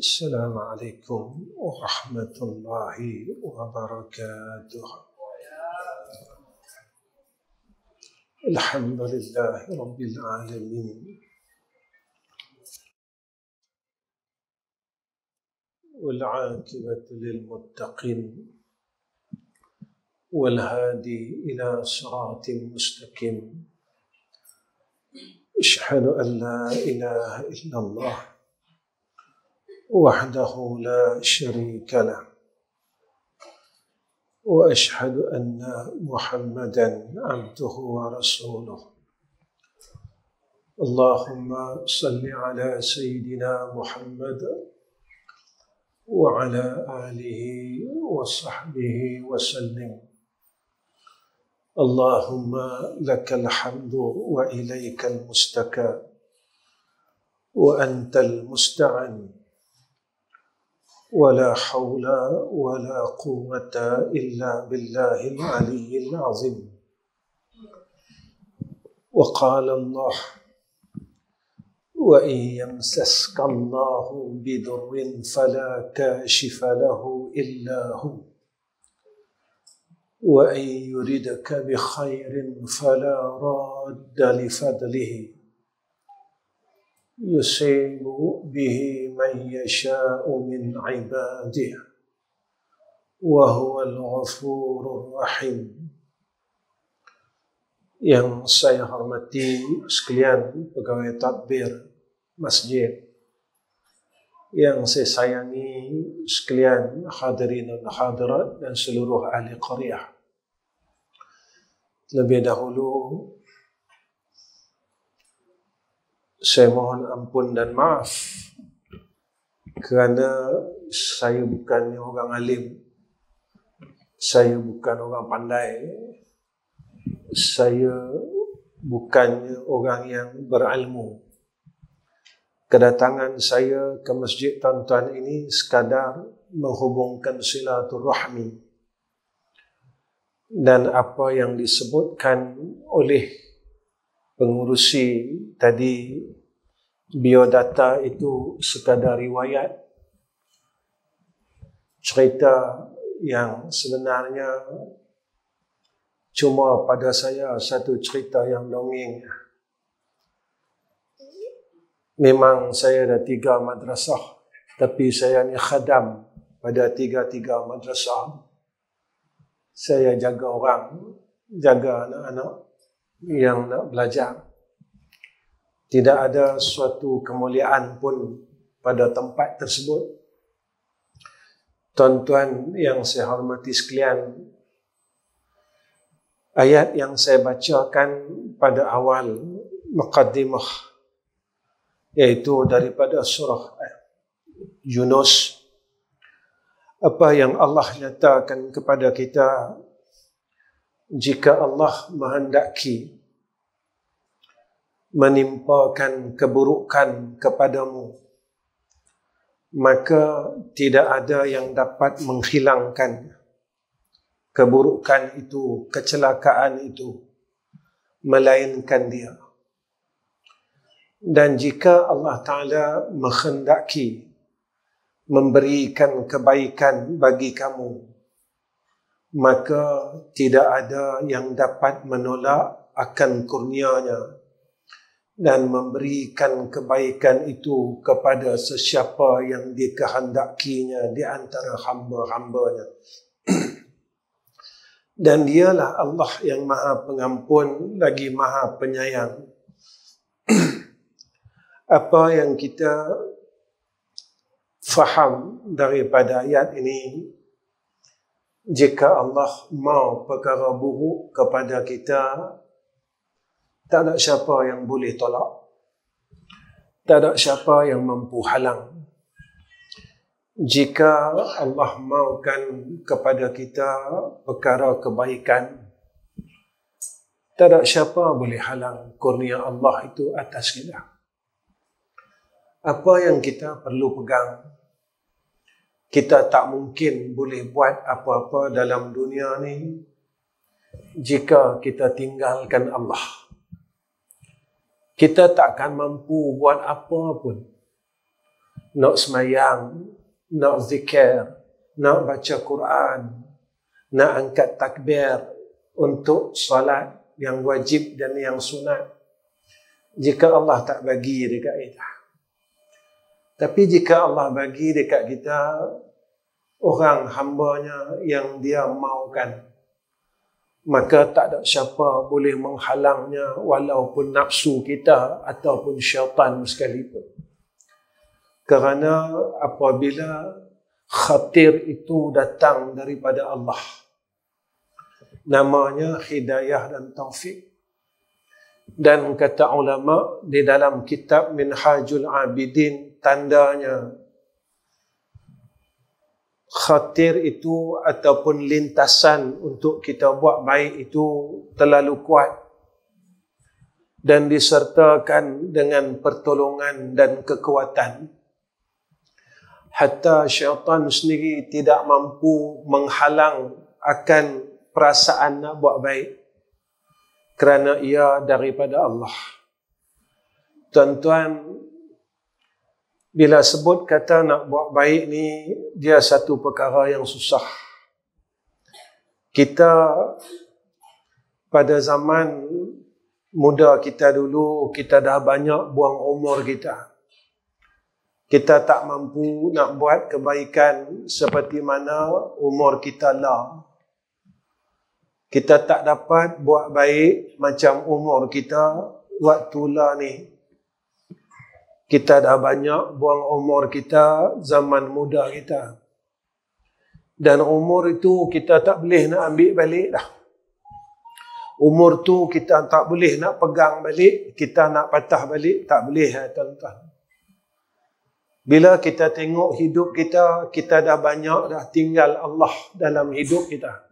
السلام عليكم ورحمة الله وبركاته. الحمد لله رب العالمين، والعاقبة للمتقين، والهادي إلى صراط مستقيم. أشهد أن لا إله إلا الله وحده لا شريك له، وأشهد أن محمدا عبده ورسوله. اللهم صل على سيدنا محمد وعلى آله وصحبه وسلم. اللهم لك الحمد وإليك المستكى، وأنت المستعان، ولا حول ولا قوة إلا بالله العلي العظيم. وقال الله: وإن يمسسك الله بضر فلا كاشف له إلا هو، وإن يردك بخير فلا راد لفضله، يصيب به من يشاء من عباده، وهو الغفور الرحيم. Yang saya hormati sekalian pegawai tadbir masjid, yang saya sayangi sekalian hadirin dan hadirat dan seluruh ahli qaryah. Lebih dahulu saya mohon ampun dan maaf kerana saya bukannya orang alim, saya bukan orang pandai, saya bukannya orang yang berilmu. Kedatangan saya ke masjid tuan-tuan ini sekadar menghubungkan silaturahmi, dan apa yang disebutkan oleh pengurusi tadi, biodata itu sekadar riwayat, cerita yang sebenarnya cuma pada saya satu cerita yang dongeng. Memang saya ada 3 madrasah, tapi saya ni khadam pada 3 madrasah. Saya jaga orang, jaga anak-anak yang nak belajar. Tidak ada suatu kemuliaan pun pada tempat tersebut. Tuan-tuan yang saya hormati sekalian, ayat yang saya bacakan pada awal muqaddimah, iaitu daripada surah Yunus, apa yang Allah nyatakan kepada kita, jika Allah menghendaki menimpakan keburukan kepadamu, maka tidak ada yang dapat menghilangkan keburukan itu, kecelakaan itu, melainkan Dia. Dan jika Allah Ta'ala menghendaki memberikan kebaikan bagi kamu, maka tidak ada yang dapat menolak akan kurnia-Nya dan memberikan kebaikan itu kepada sesiapa yang dikehendakinya di antara hamba-hambanya. Dan Dialah Allah yang Maha Pengampun lagi Maha Penyayang. Apa yang kita faham daripada ayat ini, jika Allah mau perkara buruk kepada kita, tak ada siapa yang boleh tolak, tak ada siapa yang mampu halang. Jika Allah maukan kepada kita perkara kebaikan, tak ada siapa boleh halang kurnia Allah itu atas kita. Apa yang kita perlu pegang, kita tak mungkin boleh buat apa-apa dalam dunia ni jika kita tinggalkan Allah. Kita tak akan mampu buat apa pun nak semayang, nak zikir, nak baca Quran, nak angkat takbir untuk salat yang wajib dan yang sunat, jika Allah tak bagi dekat kita. Tapi jika Allah bagi dekat kita orang hambanya yang dia maukan, maka tak ada siapa boleh menghalangnya, walaupun nafsu kita ataupun syaitan sekalipun. Kerana apabila khatir itu datang daripada Allah, namanya hidayah dan taufik. Dan kata ulama di dalam kitab Minhajul Abidin, tandanya khatir itu ataupun lintasan untuk kita buat baik itu terlalu kuat dan disertakan dengan pertolongan dan kekuatan, hatta syaitan sendiri tidak mampu menghalang akan perasaan nak buat baik, kerana ia daripada Allah. Tuan-tuan, bila sebut kata nak buat baik ni, dia satu perkara yang susah. Kita pada zaman muda kita dulu, kita dah banyak buang umur kita. Kita tak mampu nak buat kebaikan seperti mana umur kita lah. Kita tak dapat buat baik macam umur kita waktu lah ni. Kita dah banyak buang umur kita zaman muda kita. Dan umur itu kita tak boleh nak ambil balik dah. Umur tu kita tak boleh nak pegang balik, kita nak patah balik, tak boleh, tuan-tuan. Bila kita tengok hidup kita, kita dah banyak dah tinggal Allah dalam hidup kita.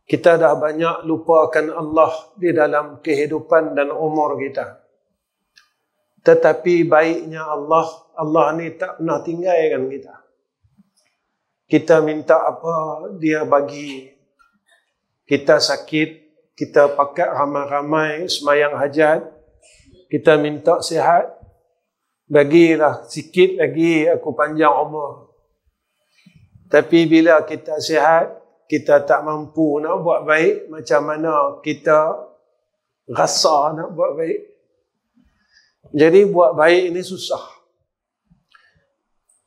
Kita dah banyak lupakan Allah di dalam kehidupan dan umur kita. Tetapi baiknya Allah, Allah ni tak pernah tinggalkan kita. Kita minta apa, dia bagi. Kita sakit, kita pakat ramai-ramai semayang hajat, kita minta sihat, bagilah sikit lagi aku panjang umur. Tapi bila kita sihat, kita tak mampu nak buat baik, macam mana kita rasa nak buat baik. Jadi buat baik ini susah.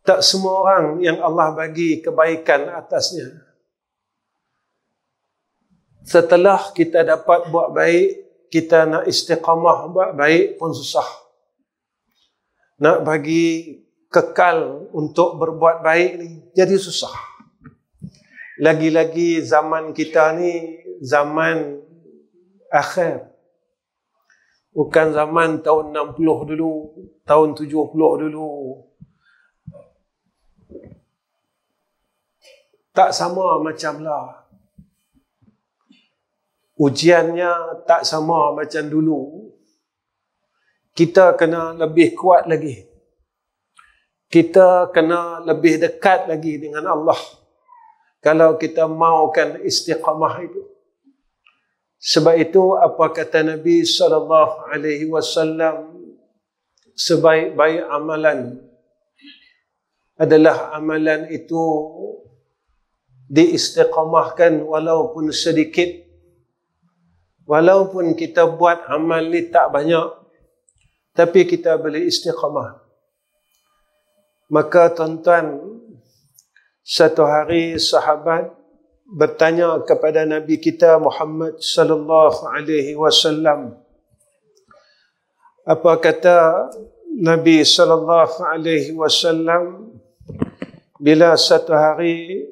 Tak semua orang yang Allah bagi kebaikan atasnya. Setelah kita dapat buat baik, kita nak istiqamah buat baik pun susah. Nak bagi kekal untuk berbuat baik ni jadi susah. Lagi-lagi zaman kita ni zaman akhir. Bukan zaman tahun 60 dulu, tahun 70 dulu. Tak sama macam lah. Ujiannya tak sama macam dulu. Kita kena lebih kuat lagi. Kita kena lebih dekat lagi dengan Allah. Kalau kita maukan istiqamah itu. Sebab itu apa kata Nabi SAW, sebaik-baik amalan adalah amalan itu diistiqamahkan walaupun sedikit. Walaupun kita buat amal ni tak banyak, tapi kita boleh istiqamah. Maka tuan-tuan, satu hari sahabat bertanya kepada Nabi kita Muhammad sallallahu alaihi wasallam. Apa kata Nabi sallallahu alaihi wasallam bila satu hari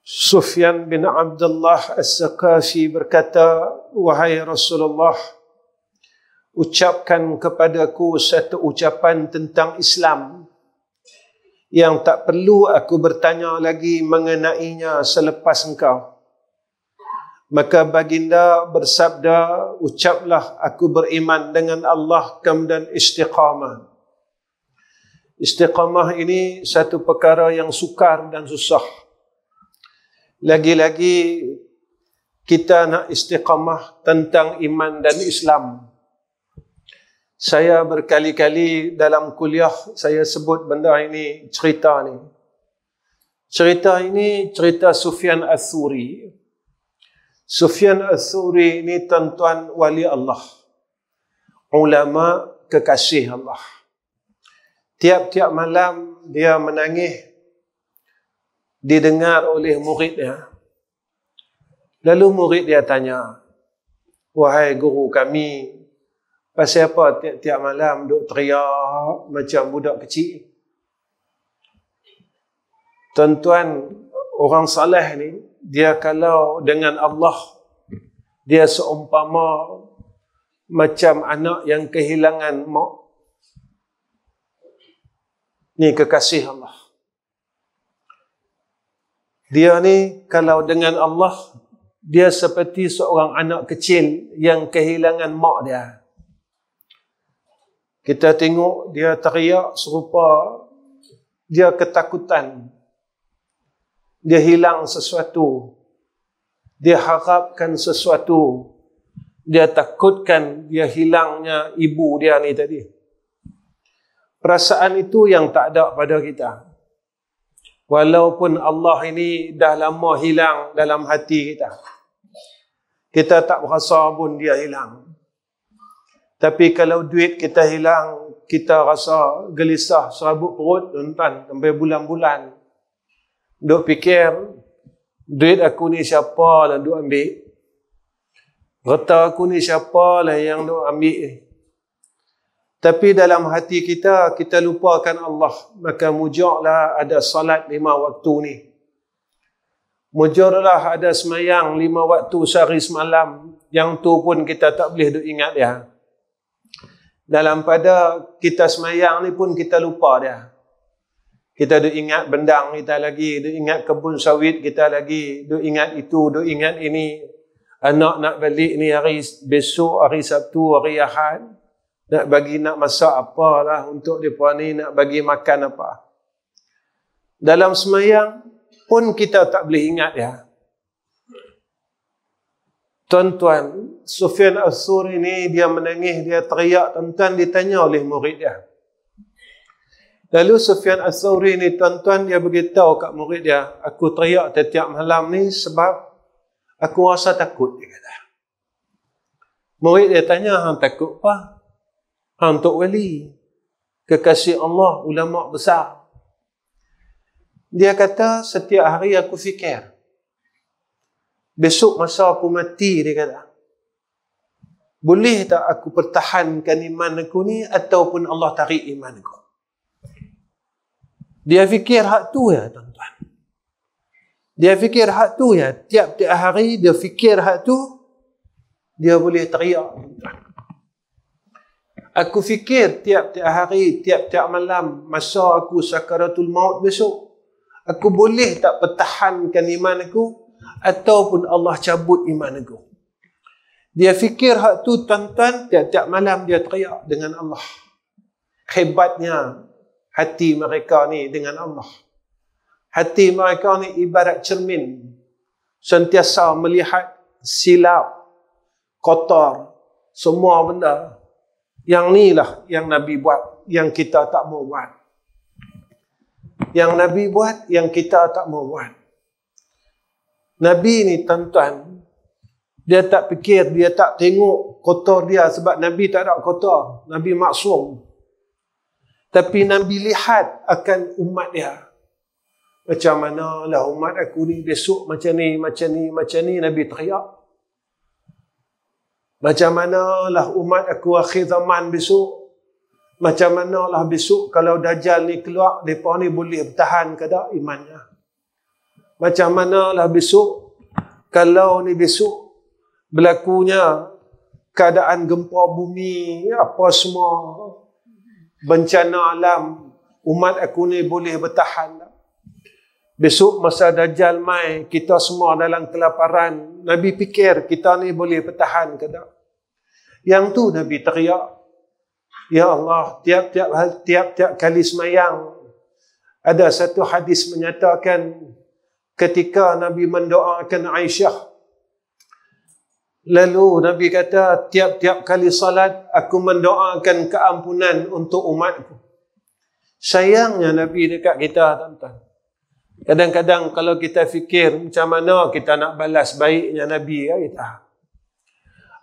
Sufyan bin Abdullah As-Saqafi berkata, wahai Rasulullah, ucapkan kepadaku satu ucapan tentang Islam yang tak perlu aku bertanya lagi mengenainya selepas engkau. Maka baginda bersabda, ucaplah aku beriman dengan Allah kemudian istiqamah. Istiqamah ini satu perkara yang sukar dan susah. Lagi-lagi kita nak istiqamah tentang iman dan Islam. Saya berkali-kali dalam kuliah saya sebut benda ini, cerita ni. Cerita ini cerita Sufyan Ats-Tsauri. Sufyan Ats-Tsauri ini tuan-tuan wali Allah. Ulama kekasih Allah. Tiap-tiap malam dia menangis, didengar oleh murid dia. Lalu murid dia tanya, "Wahai guru kami, pasal apa tiap-tiap malam duk teriak macam budak kecil?" Tuan-tuan, orang saleh ni, dia kalau dengan Allah, dia seumpama macam anak yang kehilangan mak. Ni kekasih Allah. Dia ni kalau dengan Allah, dia seperti seorang anak kecil yang kehilangan mak dia. Kita tengok dia teriak serupa dia ketakutan. Dia hilang sesuatu. Dia harapkan sesuatu. Dia takutkan dia hilangnya ibu dia ni tadi. Perasaan itu yang tak ada pada kita. Walaupun Allah ini dah lama hilang dalam hati kita. Kita tak berasa pun dia hilang. Tapi kalau duit kita hilang, kita rasa gelisah serabut perut, tuan-tuan, sampai bulan-bulan. Duk fikir, duit aku ni siapa lah duk ambil? Harta aku ni siapa lah yang duk ambil ni? Tapi dalam hati kita, kita lupakan Allah. Maka mujarlah ada salat 5 waktu ni. Mujarlah ada semayang 5 waktu sehari semalam. Yang tu pun kita tak boleh duk ingat dia. Dalam pada kita semayang ni pun kita lupa dia. Kita duk ingat bendang kita lagi, duk ingat kebun sawit kita lagi, duk ingat itu, duk ingat ini. Anak nak balik ni hari besok, hari Sabtu, hari Ahad. Nak bagi nak masak apalah untuk mereka ni, nak bagi makan apa. Dalam semayang pun kita tak boleh ingat dia. Tuan-tuan, Sufyan Ats-Tsauri ni dia menangis, dia teriak, tuan-tuan ditanya oleh murid dia. Lalu Sufyan Ats-Tsauri ni tuan-tuan dia beritahu kat murid dia, aku teriak setiap malam ni sebab aku rasa takut, dia kata. Murid dia tanya, hang takut apa? Hang tok wali, kekasih Allah, ulama besar. Dia kata, setiap hari aku fikir, besok masa aku mati, dia kata, boleh tak aku pertahankan iman aku ni ataupun Allah tarik iman aku? Dia fikir hak tu ya, tuan-tuan. Dia fikir hak tu ya. Tiap-tiap hari dia fikir hak tu, dia boleh teriak, tuan-tuan. Aku fikir tiap-tiap hari, tiap-tiap malam, masa aku sakaratul maut besok, aku boleh tak pertahankan iman aku ataupun Allah cabut iman aku. Dia fikir hak tu, tuan-tuan, tiap-tiap malam dia teriak dengan Allah. Hebatnya hati mereka ni dengan Allah. Hati mereka ni ibarat cermin. Sentiasa melihat silap, kotor, semua benda. Yang ni lah yang Nabi buat, yang kita tak mau buat. Yang Nabi buat, yang kita tak mau buat. Nabi ni tuan-tuan, dia tak fikir, dia tak tengok kotor dia sebab Nabi tak ada kotor. Nabi maksum. Tapi Nabi lihat akan umat dia. Macam mana lah umat aku ni besok macam ni, macam ni, macam ni, Nabi teriak. Macam mana lah umat aku akhir zaman besok. Macam mana lah besok kalau Dajjal ni keluar, mereka ni boleh bertahan ke tak imannya. Macam mana lah besok, kalau ni besok berlakunya keadaan gempa bumi, apa semua, bencana alam, umat aku ni boleh bertahan. Besok masa Dajjal mai, kita semua dalam kelaparan. Nabi fikir kita ni boleh bertahan ke tak? Yang tu Nabi teriak, ya Allah, tiap-tiap kali semayang. Ada satu hadis menyatakan ketika Nabi mendoakan Aisyah, Lalu Nabi kata, tiap-tiap kali salat aku mendoakan keampunan untuk umatku. Sayangnya Nabi dekat kita, tuan-tuan. Kadang-kadang kalau kita fikir macam mana kita nak balas baiknya Nabi kita.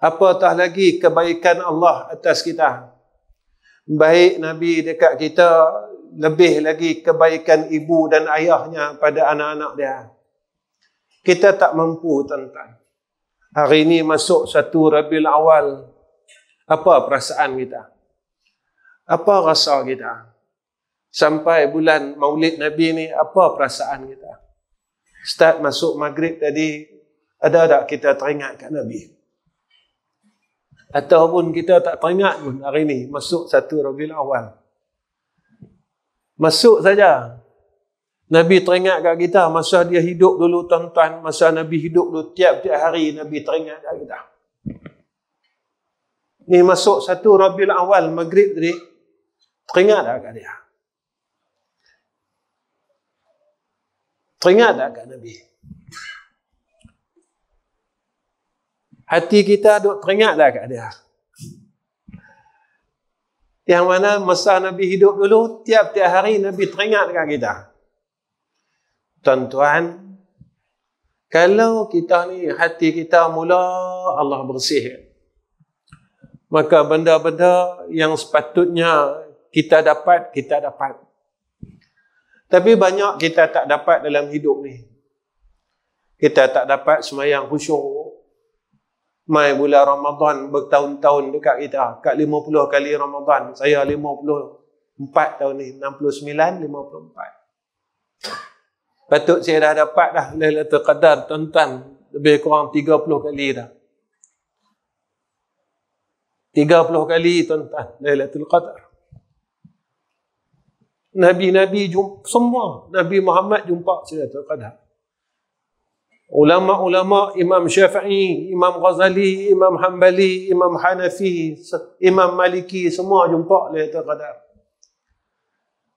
Apatah lagi kebaikan Allah atas kita. Baik Nabi dekat kita, lebih lagi kebaikan ibu dan ayahnya pada anak-anak dia. Kita tak mampu, tuan-tuan. Hari ini masuk 1 Rabiul Awal. Apa perasaan kita? Apa rasa kita? Sampai bulan Maulid Nabi ni, apa perasaan kita? Start masuk maghrib tadi, ada tak kita teringat kat Nabi? Ataupun kita tak teringat pun hari ni masuk 1 Rabiul Awal. Masuk saja. Nabi teringat kat kita masa dia hidup dulu, tuan-tuan. Masa Nabi hidup dulu, tiap-tiap hari Nabi teringat kat kita. Ni masuk 1 Rabiul Awal, maghrib tadi, teringat tak kat dia? Teringat tak kat Nabi? Hati kita duk teringat tak kat dia? Yang mana masa Nabi hidup dulu, tiap-tiap hari Nabi teringat kat kita. Tuan-tuan, kalau kita ni hati kita mula Allah bersih, maka benda-benda yang sepatutnya kita dapat, kita dapat. Tapi banyak kita tak dapat dalam hidup ni. Kita tak dapat sembahyang khusyuk. Mai bulan Ramadan bertahun-tahun dekat kita. Kat 50 kali Ramadan. Saya 54 tahun ni. 69, 54. Patut saya dah dapat dah Lailatul Qadar, tuan-tuan. Lebih kurang 30 kali dah. 30 kali, tuan-tuan, Lailatul Qadar. Nabi-Nabi jumpa semua. Nabi Muhammad jumpa Lailatul Qadar. Ulama-ulama, Imam Syafi'i, Imam Ghazali, Imam Hanbali, Imam Hanafi, Imam Maliki, semua jumpa Lailatul Qadar.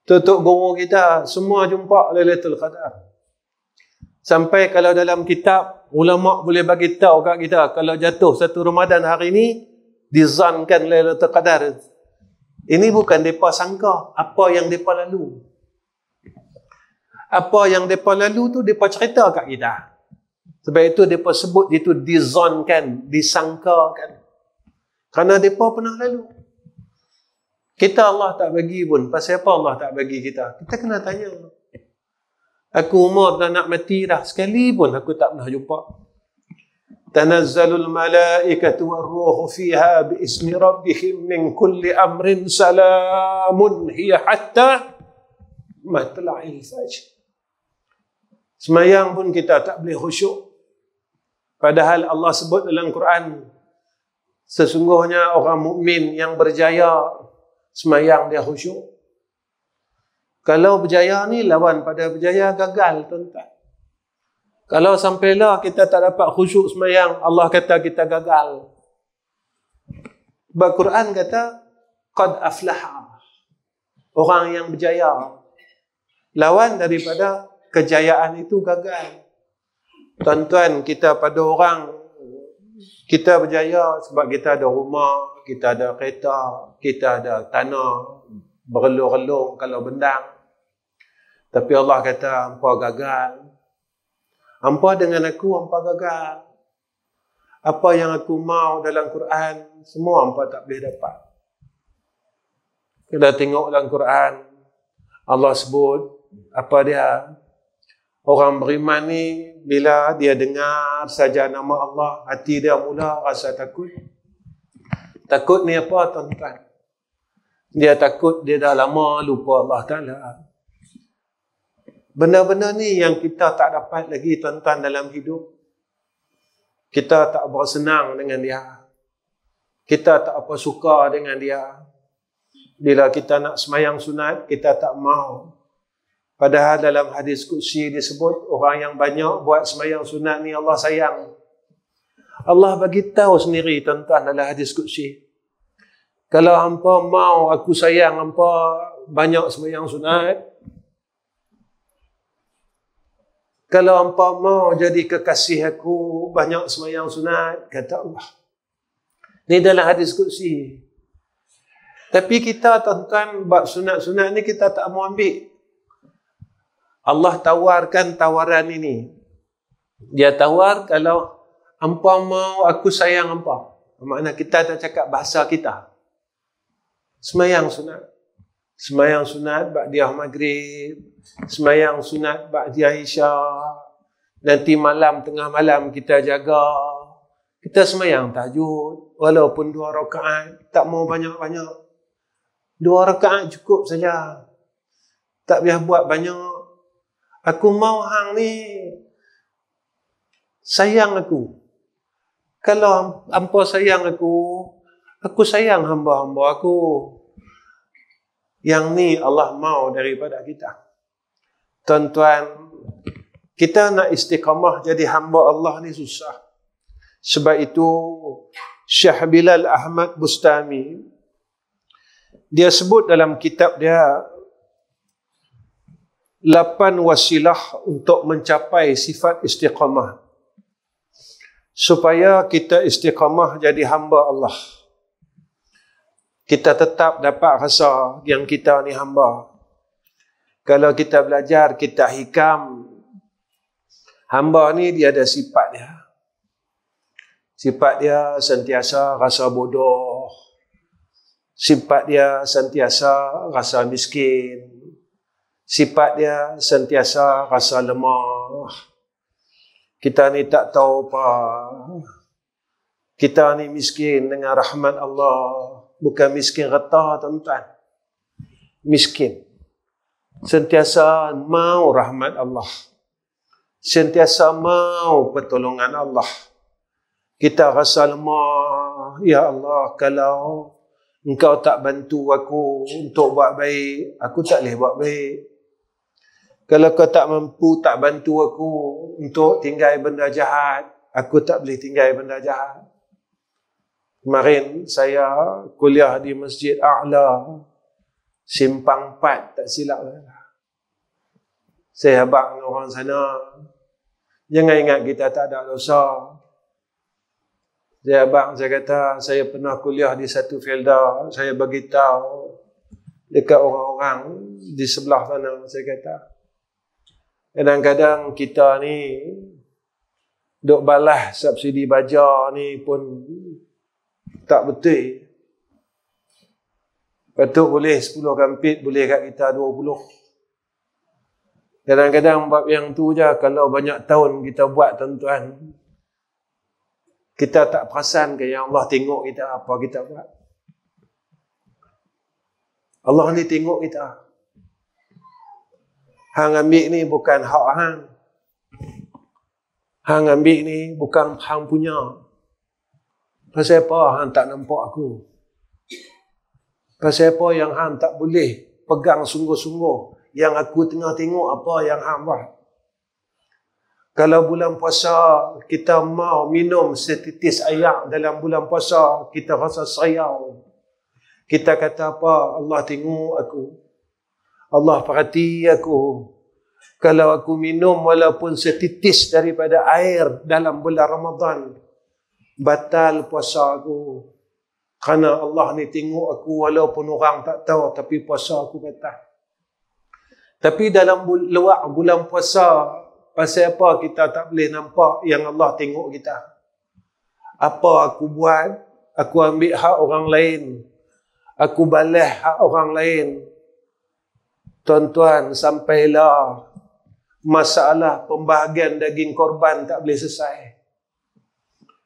Tutup guru kita, semua jumpa Lailatul Qadar. Sampai kalau dalam kitab, ulama boleh bagi tahu kat kita, kalau jatuh 1 Ramadan hari ni, dizankan Lailatul Qadar. Ini bukan mereka sangka apa yang mereka lalu. Apa yang mereka lalu tu mereka cerita kat kita. Sebab itu mereka sebut itu dizankan, disangkakan. Kerana mereka pernah lalu. Kita Allah tak bagi pun. Pasal apa Allah tak bagi kita? Kita kena tanya. Aku umur dah nak mati dah. Sekali pun aku tak pernah jumpa. Tanazzalul malaikatu warruhu fiha biismi rabbihim min kulli amrin salamun hiya hatta matla'il fajr. Semayang pun kita tak boleh khusyuk. Padahal Allah sebut dalam Quran, sesungguhnya orang mukmin yang berjaya semayang dia khusyuk. Kalau berjaya ni lawan pada berjaya gagal, tuan-tuan. Kalau sampailah kita tak dapat khusyuk semayang, Allah kata kita gagal. Al-Quran kata, qad aflaha. Orang yang berjaya. Lawan daripada kejayaan itu gagal. Tuan-tuan, kita pada orang, kita berjaya sebab kita ada rumah, kita ada kereta, kita ada tanah, berelung-elung kalau bendang. Tapi Allah kata, hampa gagal. Hampa dengan aku, hampa gagal. Apa yang aku mau dalam Quran, semua hampa tak boleh dapat. Kita tengok dalam Quran, Allah sebut, apa dia? Orang beriman ni, bila dia dengar saja nama Allah, hati dia mula rasa takut. Takut ni apa, tuan-tuan? Dia takut dia dah lama lupa Allah Ta'ala. Benda-benda ni yang kita tak dapat lagi, tuan-tuan, dalam hidup. Kita tak bersenang dengan dia. Kita tak apa suka dengan dia. Bila kita nak semayang sunat, kita tak mau. Padahal dalam hadis Qudsi disebut, orang yang banyak buat semayang sunat ni Allah sayang. Allah bagi tahu sendiri, tuan-tuan, dalam hadis Qudsi. Kalau hampa mau aku sayang hampa banyak semayang sunat, Kalau hangpa mau jadi kekasih aku, banyak sembahyang sunat, kata Allah. Ni dalam hadis qudsi. Tapi kita tuan-tuan, bab sunat-sunat ni kita tak mau ambil. Allah tawarkan tawaran ini. Dia tawar kalau hangpa mau, aku sayang hangpa. Makna kita tak cakap bahasa kita. Sembahyang sunat. Sembahyang sunat ba'diyah maghrib. Sembahyang sunat ba'diyah isya. Nanti malam, tengah malam kita jaga. Kita sembahyang tahajud. Walaupun 2 rakaat. Tak mau banyak-banyak. 2 rakaat cukup saja. Tak payah buat banyak. Aku mau hang ni sayang aku. Kalau hangpa sayang aku sayang hamba-hamba aku. Yang ni Allah mau daripada kita. Tuan-tuan, kita nak istiqamah jadi hamba Allah ni susah. Sebab itu Syekh Bilal Ahmad Bustami, dia sebut dalam kitab dia 8 wasilah untuk mencapai sifat istiqamah. Supaya kita istiqamah jadi hamba Allah. Kita tetap dapat rasa yang kita ni hamba. Kalau kita belajar kitab hikam, hamba ni dia ada sifat dia. Sifat dia sentiasa rasa bodoh. Sifat dia sentiasa rasa miskin. Sifat dia sentiasa rasa lemah. Kita ni tak tahu apa. Kita ni miskin dengan rahmat Allah. Bukan miskin rata, tuan-tuan. Miskin. Sentiasa mau rahmat Allah. Sentiasa mau pertolongan Allah. Kita rasa lemah. Ya Allah, kalau Engkau tak bantu aku untuk buat baik, aku tak boleh buat baik. Kalau kau tak mampu, tak bantu aku untuk tinggal benda jahat, aku tak boleh tinggal benda jahat. Kemarin saya kuliah di Masjid A'la, Simpang 4, tak silap. Saya habaq dengan orang sana. Jangan ingat kita tak ada dosa. Saya habaq, saya kata, saya pernah kuliah di satu filda, saya bagi tahu dekat orang-orang di sebelah sana, saya kata, kadang-kadang kita ni duk balas subsidi baja ni pun tak betul. Patut boleh 10 kampit, boleh kat kita 20. Kadang-kadang bab yang tu je, kalau banyak tahun kita buat, tuan-tuan, kita tak perasan ke yang Allah tengok kita apa kita buat. Allah ni tengok kita. Hang ambil ni bukan hak hang. Hang ambil ni bukan hang punya. Pasal apa hang tak nampak aku? Pasal apa yang hang tak boleh pegang sungguh-sungguh? Yang aku tengah tengok apa yang hang buat. Kalau bulan puasa kita mau minum setitis air dalam bulan puasa, kita rasa sayang. Kita kata apa? Allah tengok aku. Allah perhati aku. Kalau aku minum walaupun setitis daripada air dalam bulan Ramadan, batal puasa aku. Kerana Allah ni tengok aku walaupun orang tak tahu, tapi puasa aku batal. Tapi dalam luar bulan puasa, pasal apa kita tak boleh nampak yang Allah tengok kita? Apa aku buat? Aku ambil hak orang lain. Aku balas hak orang lain. Tuan-tuan, sampailah masalah pembahagian daging korban tak boleh selesai.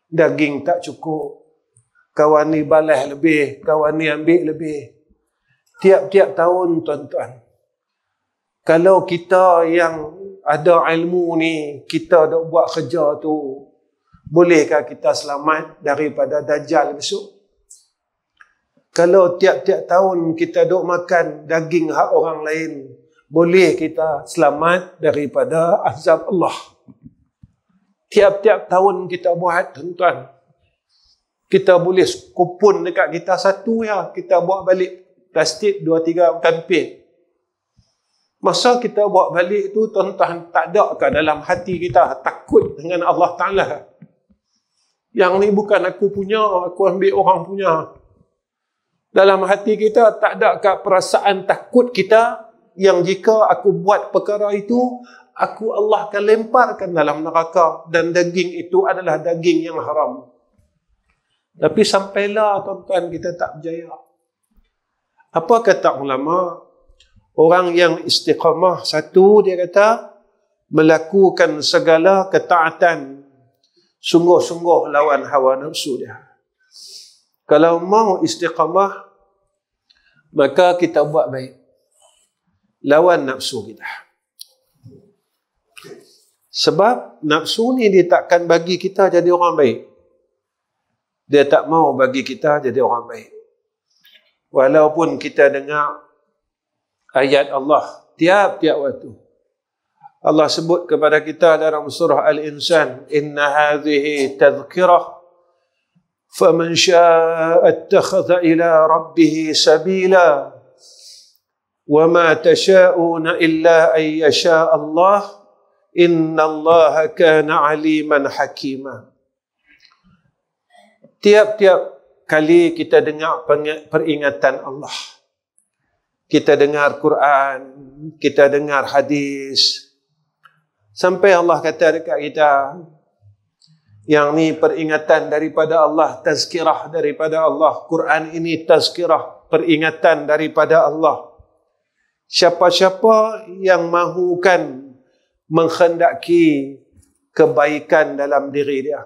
Daging tak cukup. Kawan ni balas lebih, kawan ni ambil lebih. Tiap-tiap tahun, tuan-tuan, kalau kita yang ada ilmu ni, kita dah buat kerja tu, bolehkah kita selamat daripada Dajjal besok? Kalau tiap-tiap tahun kita duk makan daging hak orang lain, boleh kita selamat daripada azab Allah? Tiap-tiap tahun kita buat, tuan-tuan, kita boleh kupun dekat kita satu ya, kita buat balik plastik 2-3 kampit. Masa kita buat balik tu, tuan-tuan, tak ada ke dalam hati kita takut dengan Allah Ta'ala? Yang ni bukan aku punya, aku ambil orang punya. Dalam hati kita tak ada ke perasaan takut kita yang jika aku buat perkara itu, Allah akan lemparkan dalam neraka dan daging itu adalah daging yang haram. Tapi sampailah tuan-tuan kita tak berjaya. Apa kata ulama? Orang yang istiqamah, satu dia kata melakukan segala ketaatan sungguh-sungguh lawan hawa nafsu dia. Kalau mau istiqamah, maka kita buat baik. Lawan nafsu kita. Sebab nafsu ni dia takkan bagi kita jadi orang baik. Dia tak mau bagi kita jadi orang baik. Walaupun kita dengar ayat Allah tiap-tiap waktu. Allah sebut kepada kita dalam surah Al-Insan, inna hadhihi tadhkirah faman syaa'a ittakhadha ila rabbih sabila wa ma tasyaa'una illa an yasha' Allah inna Allah kana 'aliman hakima. Tiap-tiap kali kita dengar peringatan Allah, kita dengar Quran, kita dengar hadis, sampai Allah kata dekat kita, yang ni peringatan daripada Allah, tazkirah daripada Allah. Quran ini tazkirah, peringatan daripada Allah. Siapa-siapa yang mahukan menghendaki kebaikan dalam diri dia,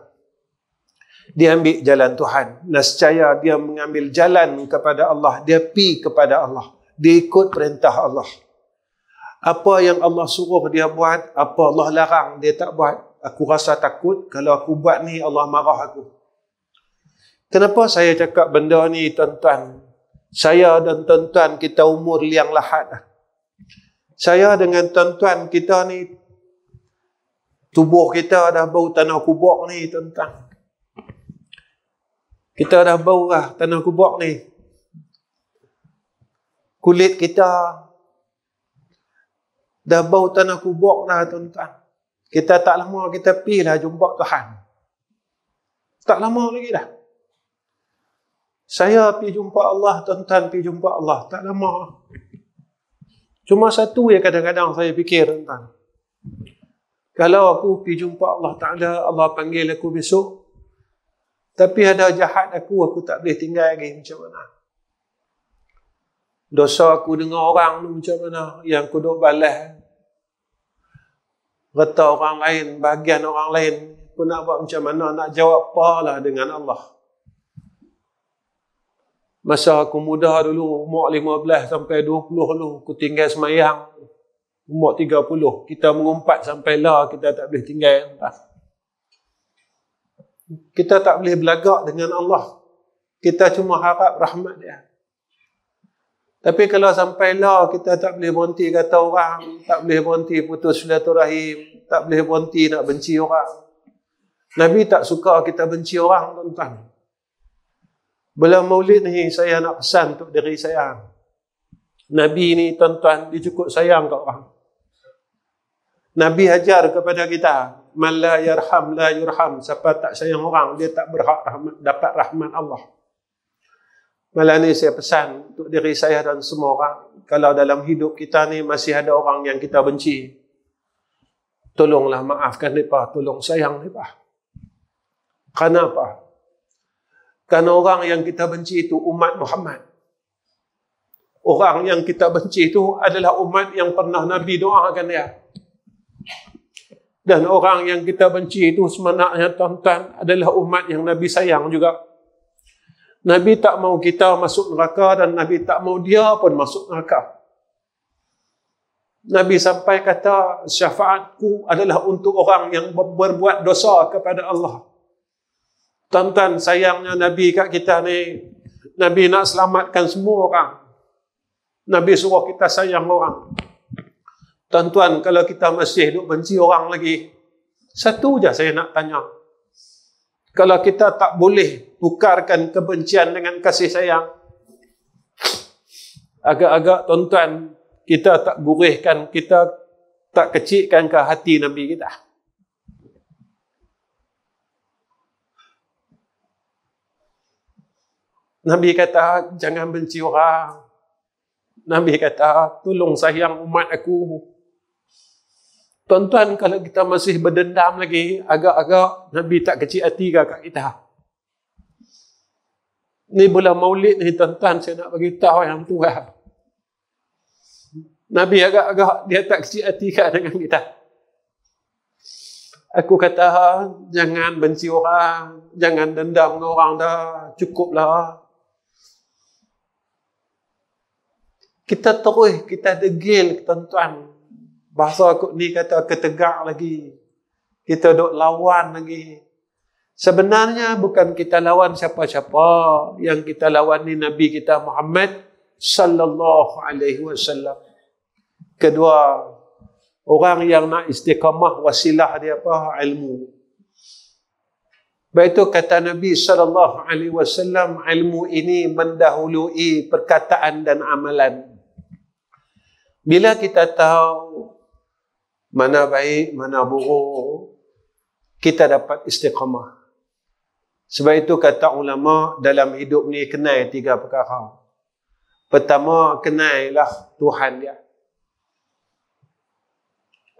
dia ambil jalan Tuhan. Nescaya dia mengambil jalan kepada Allah, dia pergi kepada Allah. Dia ikut perintah Allah. Apa yang Allah suruh dia buat, apa Allah larang dia tak buat. Aku rasa takut kalau aku buat ni Allah marah aku. Kenapa saya cakap benda ni tuan-tuan? Saya dan tuan-tuan kita umur liang lahat. Saya dengan tuan-tuan kita ni, tubuh kita dah bau tanah kubur ni tuan-tuan. Kita dah bau lah tanah kubur ni. Kulit kita dah bau tanah kubur dah tuan-tuan. Kita tak lama kita pergi lah jumpa Tuhan. Tak lama lagi dah. Saya pergi jumpa Allah, tuan-tuan pergi jumpa Allah. Tak lama. Cuma satu yang kadang-kadang saya fikir tuan-tuan. Kalau aku pergi jumpa Allah Ta'ala, Allah panggil aku besok, tapi ada jahat aku tak boleh tinggal lagi, macam mana? Dosa aku dengar orang tu macam mana, yang aku duk balas. Reta orang lain, bahagian orang lain, aku nak buat macam mana, nak jawab apalah dengan Allah. Masa aku muda dulu, umur 15 sampai 20 dulu, aku tinggal semayang. Umur 30, kita mengumpat sampai lah, kita tak boleh tinggal. Kita tak boleh belagak dengan Allah. Kita cuma harap rahmat dia. Tapi kalau sampai lah, kita tak boleh berhenti kata orang, tak boleh berhenti putus silaturahim, tak boleh berhenti nak benci orang. Nabi tak suka kita benci orang, tuan-tuan. Bulan Maulid ni saya nak pesan untuk diri saya. Nabi ni tuan-tuan, dia cukup sayang kat orang. Nabi ajar kepada kita, man la yarham la yurham. Siapa tak sayang orang, dia tak berhak dapat rahmat Allah. Malam ni saya pesan untuk diri saya dan semua orang, kalau dalam hidup kita ni masih ada orang yang kita benci, tolonglah maafkan mereka, tolong sayang mereka. Kenapa? Kerana orang yang kita benci itu umat Muhammad. Orang yang kita benci itu adalah umat yang pernah Nabi doakan dia. Dan orang yang kita benci itu sebenarnya tuan-tuan adalah umat yang Nabi sayang juga. Nabi tak mau kita masuk neraka dan Nabi tak mau dia pun masuk neraka. Nabi sampai kata, syafaatku adalah untuk orang yang berbuat dosa kepada Allah. Tuan-tuan, sayangnya Nabi kat kita ni, Nabi nak selamatkan semua orang. Nabi suruh kita sayang orang. Tuan-tuan, kalau kita masih duk benci orang lagi, satu je saya nak tanya. Kalau kita tak boleh tukarkan kebencian dengan kasih sayang, agak-agak tuan-tuan, kita tak gurihkan, kita tak kecilkan ke hati Nabi kita. Nabi kata, jangan benci orang. Nabi kata, tolong sayang umat aku. Tuan-tuan, kalau kita masih berdendam lagi, agak-agak Nabi tak kecil hati ke kat kita. Ni bulan Maulid ni, tuan-tuan, saya nak bagi tahu yang tua. Nabi agak-agak dia tak kecil hati ke dengan kita. Aku kata, jangan benci orang, jangan dendam dengan orang dah, cukuplah. Kita terus, kita degil, tuan-tuan. Bahasa aku ni kata ketegak lagi. Kita duk lawan lagi. Sebenarnya bukan kita lawan siapa-siapa. Yang kita lawan ni Nabi kita Muhammad sallallahu alaihi wasallam. Kedua, orang yang nak istiqamah, wasilah dia apa? Ilmu. Baik itu kata Nabi sallallahu alaihi wasallam, ilmu ini mendahului perkataan dan amalan. Bila kita tahu mana baik, mana buruk, kita dapat istiqamah. Sebab itu kata ulama, dalam hidup ni kenal 3 perkara. Pertama, kenailah Tuhan dia.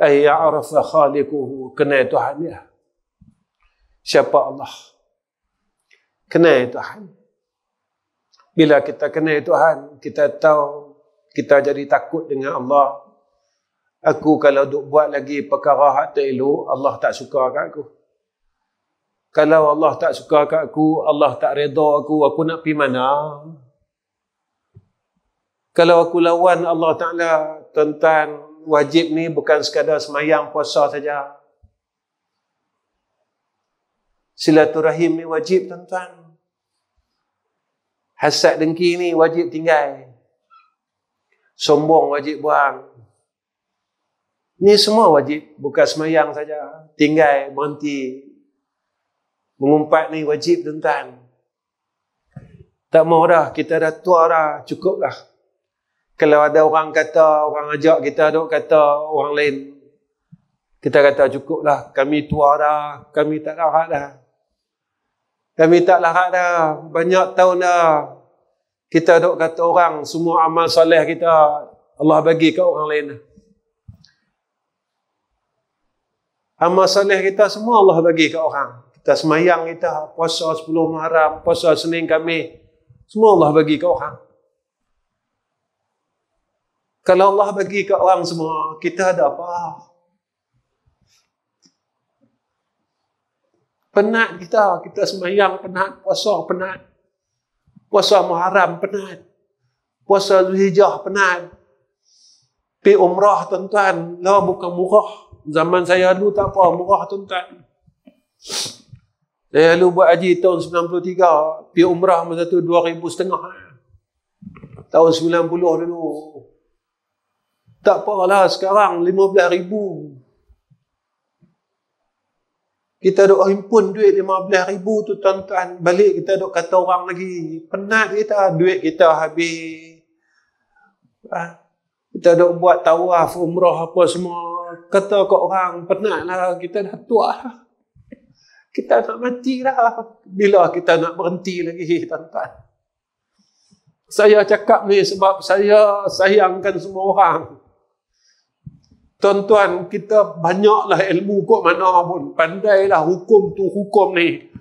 Ay ya'rafa khaliquhu, kenal Tuhan dia. Siapa Allah? Kenal Tuhan. Bila kita kenal Tuhan, kita tahu, kita jadi takut dengan Allah. Aku kalau duk buat lagi perkara hak tak elok, Allah tak suka kat aku. Kalau Allah tak suka kat aku, Allah tak redha aku nak pergi mana? Kalau aku lawan Allah Ta'ala, tuan-tuan, wajib ni bukan sekadar semayang puasa saja. Silaturahim ni wajib, tuan-tuan. Hasad dengki ni wajib tinggal. Sombong wajib buang. Ni semua wajib, bukan semayang saja. Tinggal, berhenti. Mengumpat ni wajib, tuan-tuan. Tak mau dah, kita dah tua dah, cukup dah. Kalau ada orang kata, orang ajak kita duk kata orang lain, kita kata cukup lah, kami tua dah, kami tak larat dah. Kami tak larat dah, banyak tahun dah. Kita duk kata orang, semua amal soleh kita, Allah bagi ke orang lain. Amal soleh kita semua Allah bagi ke orang. Kita semayang kita, puasa 10 Muharram, puasa Senin Khamis, semua Allah bagi ke orang. Kalau Allah bagi ke orang semua, kita ada apa? Penat kita semayang penat, puasa penat. Puasa Muharram penat. Puasa Zulhijjah penat. Pergi umrah, tuan-tuan, lah bukan murah. Zaman saya dulu tak apa, murah, tuan-tuan. Saya dulu buat haji tahun 93, pergi umrah masa tu 2,500. Tahun 90 dulu. Tak apalah, sekarang 15,000. Kita duk himpun duit 15,000 tu, tuan-tuan. Balik kita duk kata orang lagi. Penat kita, duit kita habis. Kita duk buat tawaf, umrah apa semua. Kata kat orang, penat lah, kita dah tua lah. Kita nak mati lah. Bila kita nak berhenti lagi, tuan-tuan? Saya cakap ni sebab saya sayangkan semua orang. Tuan-tuan, kita banyaklah ilmu kat mana pun. Pandailah hukum tu, hukum ni.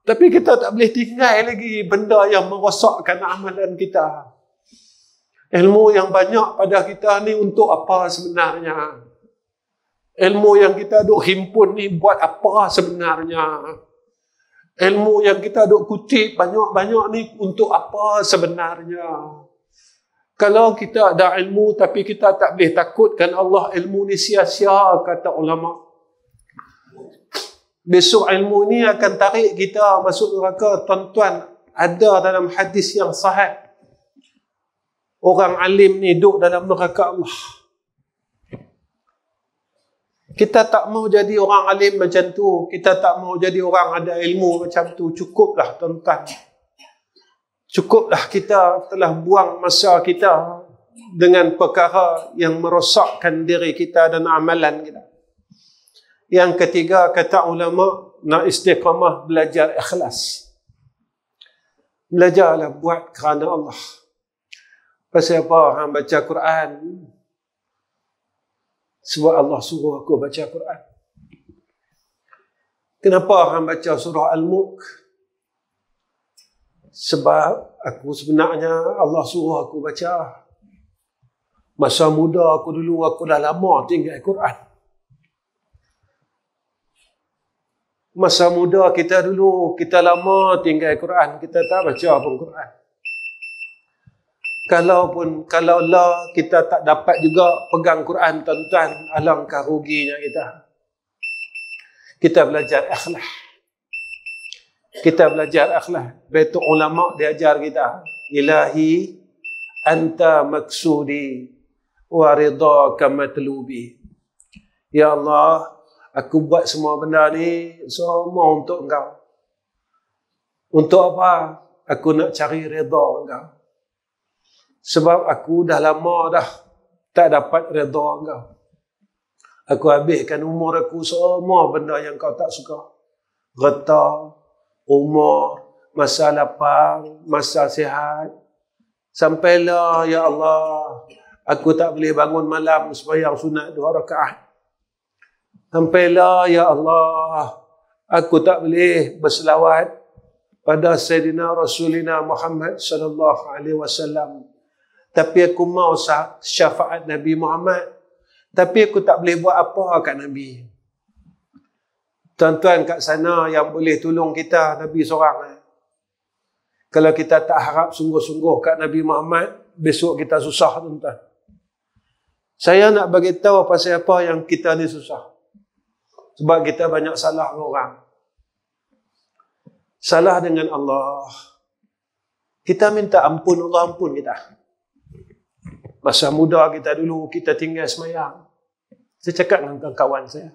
Tapi kita tak boleh tinggal lagi benda yang merosakkan amalan kita. Ilmu yang banyak pada kita ni untuk apa sebenarnya? Ilmu yang kita duk himpun ni buat apa sebenarnya? Ilmu yang kita duk kutip banyak-banyak ni untuk apa sebenarnya? Kalau kita ada ilmu tapi kita tak boleh takutkan Allah, ilmu ni sia-sia, kata ulama. Besok ilmu ni akan tarik kita masuk neraka, tuan-tuan. Ada dalam hadis yang sahih, orang alim ni duduk dalam neraka Allah. Kita tak mau jadi orang alim macam tu. Kita tak mau jadi orang ada ilmu macam tu. Cukuplah, tuan-tuan. Cukuplah kita telah buang masa kita dengan perkara yang merosakkan diri kita dan amalan kita. Yang ketiga, kata ulama, nak istiqamah, belajar ikhlas. Belajarlah buat kerana Allah. Pasal apa hang baca Quran? Sebab Allah suruh aku baca Quran. Kenapa hang baca surah Al-Mulk? Sebab aku sebenarnya Allah suruh aku baca. Masa muda aku dulu, aku dah lama tinggal Quran. Masa muda kita dulu, kita lama tinggal Quran, kita tak baca pun Quran. Kalau lah kita tak dapat juga pegang Quran, tuan-tuan, alangkah ruginya kita. Kita belajar ikhlas. Kita belajar ikhlas. Betul ulama dia ajar kita, Ilahi anta maksudi wa ridaka matlubi. Ya Allah, aku buat semua benda ni semua untuk Engkau. Untuk apa? Aku nak cari redha Engkau. Sebab aku dah lama dah tak dapat redha Engkau. Aku habiskan umur aku semua benda yang Kau tak suka. Getah, umur, masa lapang, masa sihat. Sampailah, Ya Allah, aku tak boleh bangun malam sembahyang sunat 2 rakaat. Sampailah, Ya Allah, aku tak boleh berselawat pada Sayyidina Rasulina Muhammad sallallahu alaihi wasallam. Tapi aku mau syafaat Nabi Muhammad. Tapi aku tak boleh buat apa kat Nabi. Tuan-tuan kat sana yang boleh tolong kita, Nabi seorang. Kalau kita tak harap sungguh-sungguh kat Nabi Muhammad, besok kita susah, tuan-tuan. Saya nak bagi tahu pasal apa yang kita ni susah. Sebab kita banyak salah dengan orang. Salah dengan Allah. Kita minta ampun, Allah ampun kita. Masa muda kita dulu, kita tinggal semayang. Saya cakap dengan kawan saya.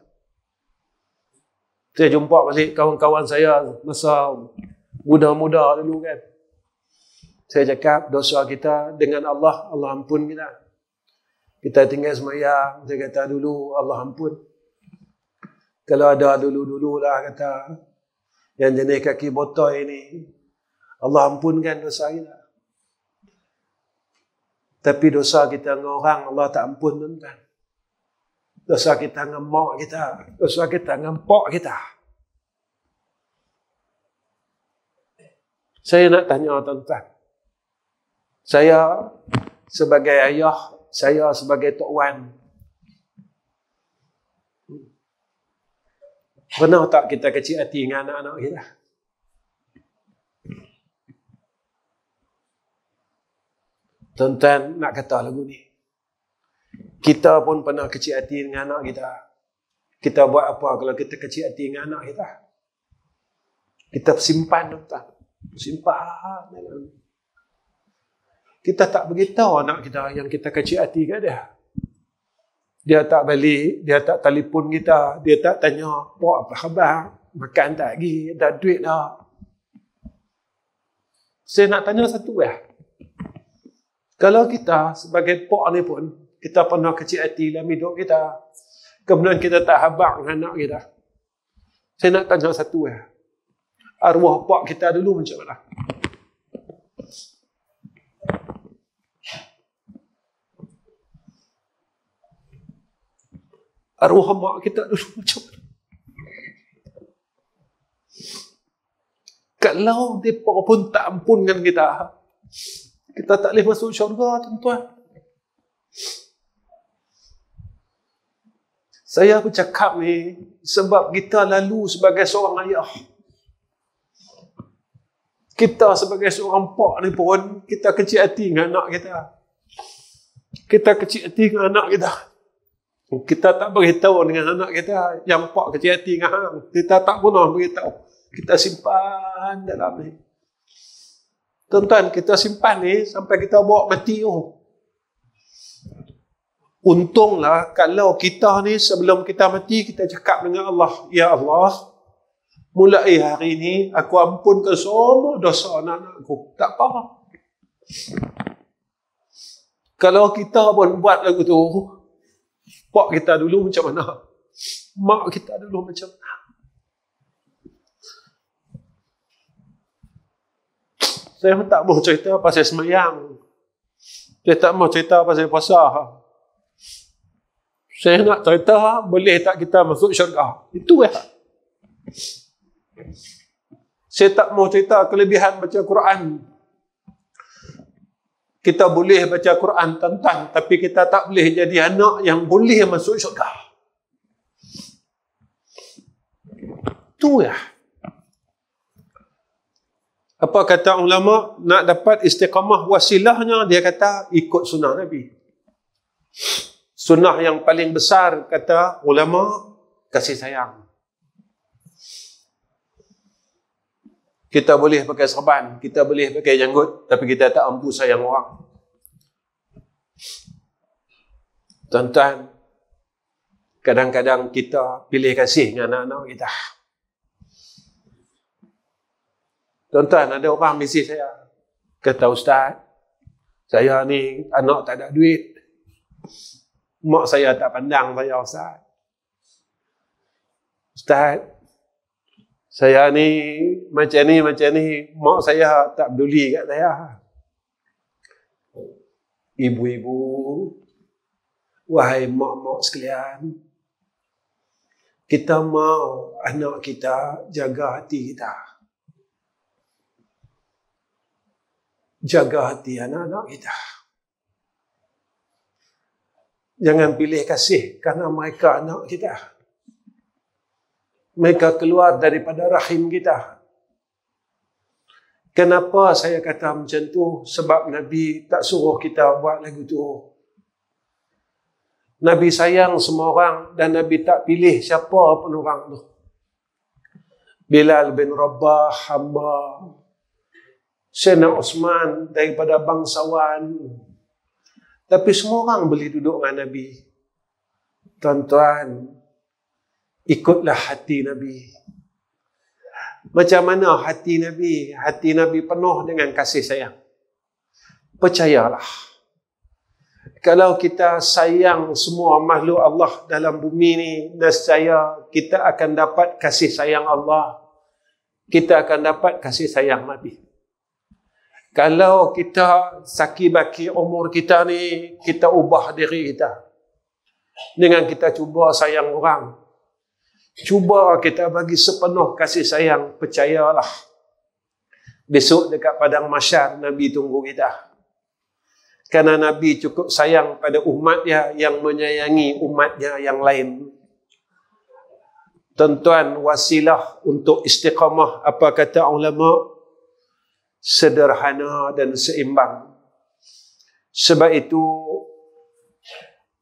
Saya jumpa balik kawan-kawan saya masa muda-muda dulu kan. Saya cakap dosa kita dengan Allah, Allah ampun kita. Kita tinggal semayang, saya kata dulu Allah ampun. Kalau ada dulu-dulu lah kata, yang jenis kaki botol ini, Allah ampunkan dosa kita. Tapi dosa kita dengan orang, Allah tak ampun, tuan-tuan. Dosa kita dengan mak kita, dosa kita dengan pak kita. Saya nak tanya tuan-tuan. Saya sebagai ayah, saya sebagai tok wan, pernah tak kita kecil hati dengan anak-anak kita? Tuan-tuan nak kata lagu ni. Kita pun pernah kecil hati dengan anak kita. Kita buat apa kalau kita kecil hati dengan anak kita? Kita simpan, tuan-tuan. Simpan. Kita tak beritahu anak kita yang kita kecil hati kat dia. Dia tak balik, dia tak telefon kita, dia tak tanya, "Pak, apa khabar? Makan tak lagi? Ada duit tak?" Saya nak tanya satu ya. Kalau kita sebagai pak ni pun, kita pernah kecil hati dalam hidup kita, kemudian kita tak habaq dengan anak kita. Saya nak tanya satu ya. Arwah pak kita dulu macam mana? Arwah mak kita dulu macam mana? Kalau mereka pun tak ampunkan kita, kita tak boleh masuk syurga, tuan-tuan. Saya bercakap ni sebab kita lalu sebagai seorang ayah. Kita sebagai seorang pak ni pun, kita kecil hati dengan anak kita. Kita kecil hati dengan anak kita. Kita tak beritahu dengan anak kita yang pak kecil hati dengan hang. Kita tak pernah beritahu. Kita simpan dalam ni. Tuan-tuan, kita simpan ni sampai kita bawa mati. Untunglah kalau kita ni sebelum kita mati, kita cakap dengan Allah, "Ya Allah, mulai hari ini aku ampunkan semua dosa anak-anakku." Tak apa. Kalau kita pun buat lagu tu, pak kita dulu macam mana? Mak kita dulu macam mana? Saya tak mau cerita pasal semayang. Saya tak mau cerita pasal puasa. Saya nak cerita, boleh tak kita masuk syurga? Itu ya. Saya tak mau cerita kelebihan baca Quran. Kita boleh baca Quran tuan-tuan, tapi kita tak boleh jadi anak yang boleh masuk syurga. Itu ya. Apa kata ulama? Nak dapat istiqamah wasilahnya, dia kata ikut sunnah Nabi. Sunnah yang paling besar, kata ulama, kasih sayang. Kita boleh pakai serban, kita boleh pakai janggut, tapi kita tak mampu sayang orang. Tuan-tuan, kadang-kadang kita pilih kasih dengan anak-anak kita. Tuan-tuan, ada orang mesej saya. Kata, Ustaz, saya ni anak tak ada duit. Mak saya tak pandang saya, Ustaz. Ustaz, saya ni macam ni. Mak saya tak peduli kat saya. Ibu-ibu, wahai mak-mak sekalian, kita mau anak kita jaga hati kita. Jaga hati anak-anak kita. Jangan pilih kasih kerana mereka anak kita. Mereka keluar daripada rahim kita. Kenapa saya kata macam tu? Sebab Nabi tak suruh kita buat lagu tu. Nabi sayang semua orang dan Nabi tak pilih siapa pun orang tu. Bilal bin Rabah, hamba. Sayyidina Osman daripada bangsawan. Tapi semua orang boleh duduk dengan Nabi. Tuan-tuan, ikutlah hati Nabi. Macam mana hati Nabi? Hati Nabi penuh dengan kasih sayang. Percayalah. Kalau kita sayang semua makhluk Allah dalam bumi ni, nescaya kita akan dapat kasih sayang Allah. Kita akan dapat kasih sayang Nabi. Kalau kita saki-baki umur kita ni, kita ubah diri kita. Dengan kita cuba sayang orang. Cuba kita bagi sepenuh kasih sayang, percayalah. Besok dekat padang mahsyar, Nabi tunggu kita. Kerana Nabi cukup sayang pada umat dia yang menyayangi umatnya yang lain. Tuan-tuan, wasilah untuk istiqamah, apa kata ulama? Sederhana dan seimbang. Sebab itu,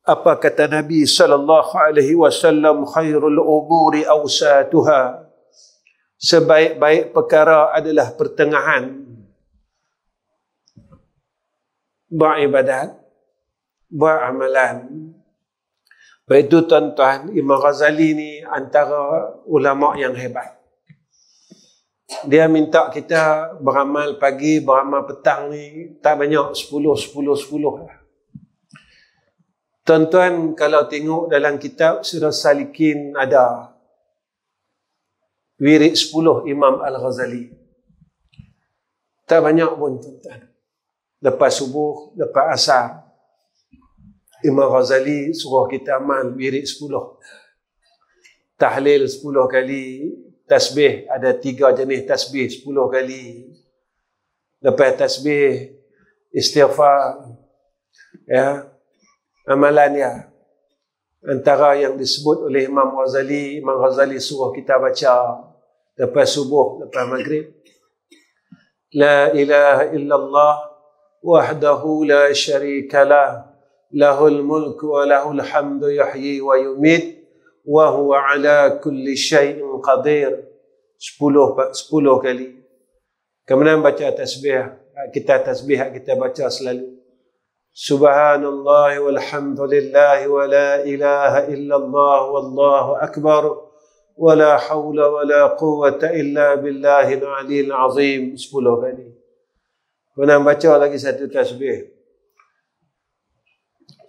apa kata Nabi sallallahu alaihi wasallam, khairul umuri awsatuha. Sebaik-baik perkara adalah pertengahan. Beribadat, beramalan. Baik itu tuan-tuan, Imam Ghazali ni antara ulama yang hebat. Dia minta kita beramal pagi, beramal petang ni tak banyak, 10 lah. Tuan-tuan, kalau tengok dalam kitab Sirah Salikin ada wirid 10 Imam Al-Ghazali. Tak banyak pun tuan-tuan. Lepas subuh, lepas asar, Imam Ghazali suruh kita amal wirid 10. Tahlil 10 kali. Tasbih, ada 3 jenis tasbih 10 kali. Lepas tasbih, istighfar. Ya, amalan ya. Antara yang disebut oleh Imam Ghazali suruh kita baca lepas subuh, lepas maghrib. La ilaha illallah wahdahu la syarika lah. Lahul mulku wa lahul hamdu yahyi wa yumit. Wa huwa ala kulli syai'in qadir. 10 kali. Kemudian baca tasbih. Kita baca selalu. Subhanallah walhamdulillah wa la ilaha illallah wallahu akbar wa la hawla wa la quwwata illa billahil aliyil azim. 10 kali. Kemudian baca lagi satu tasbih.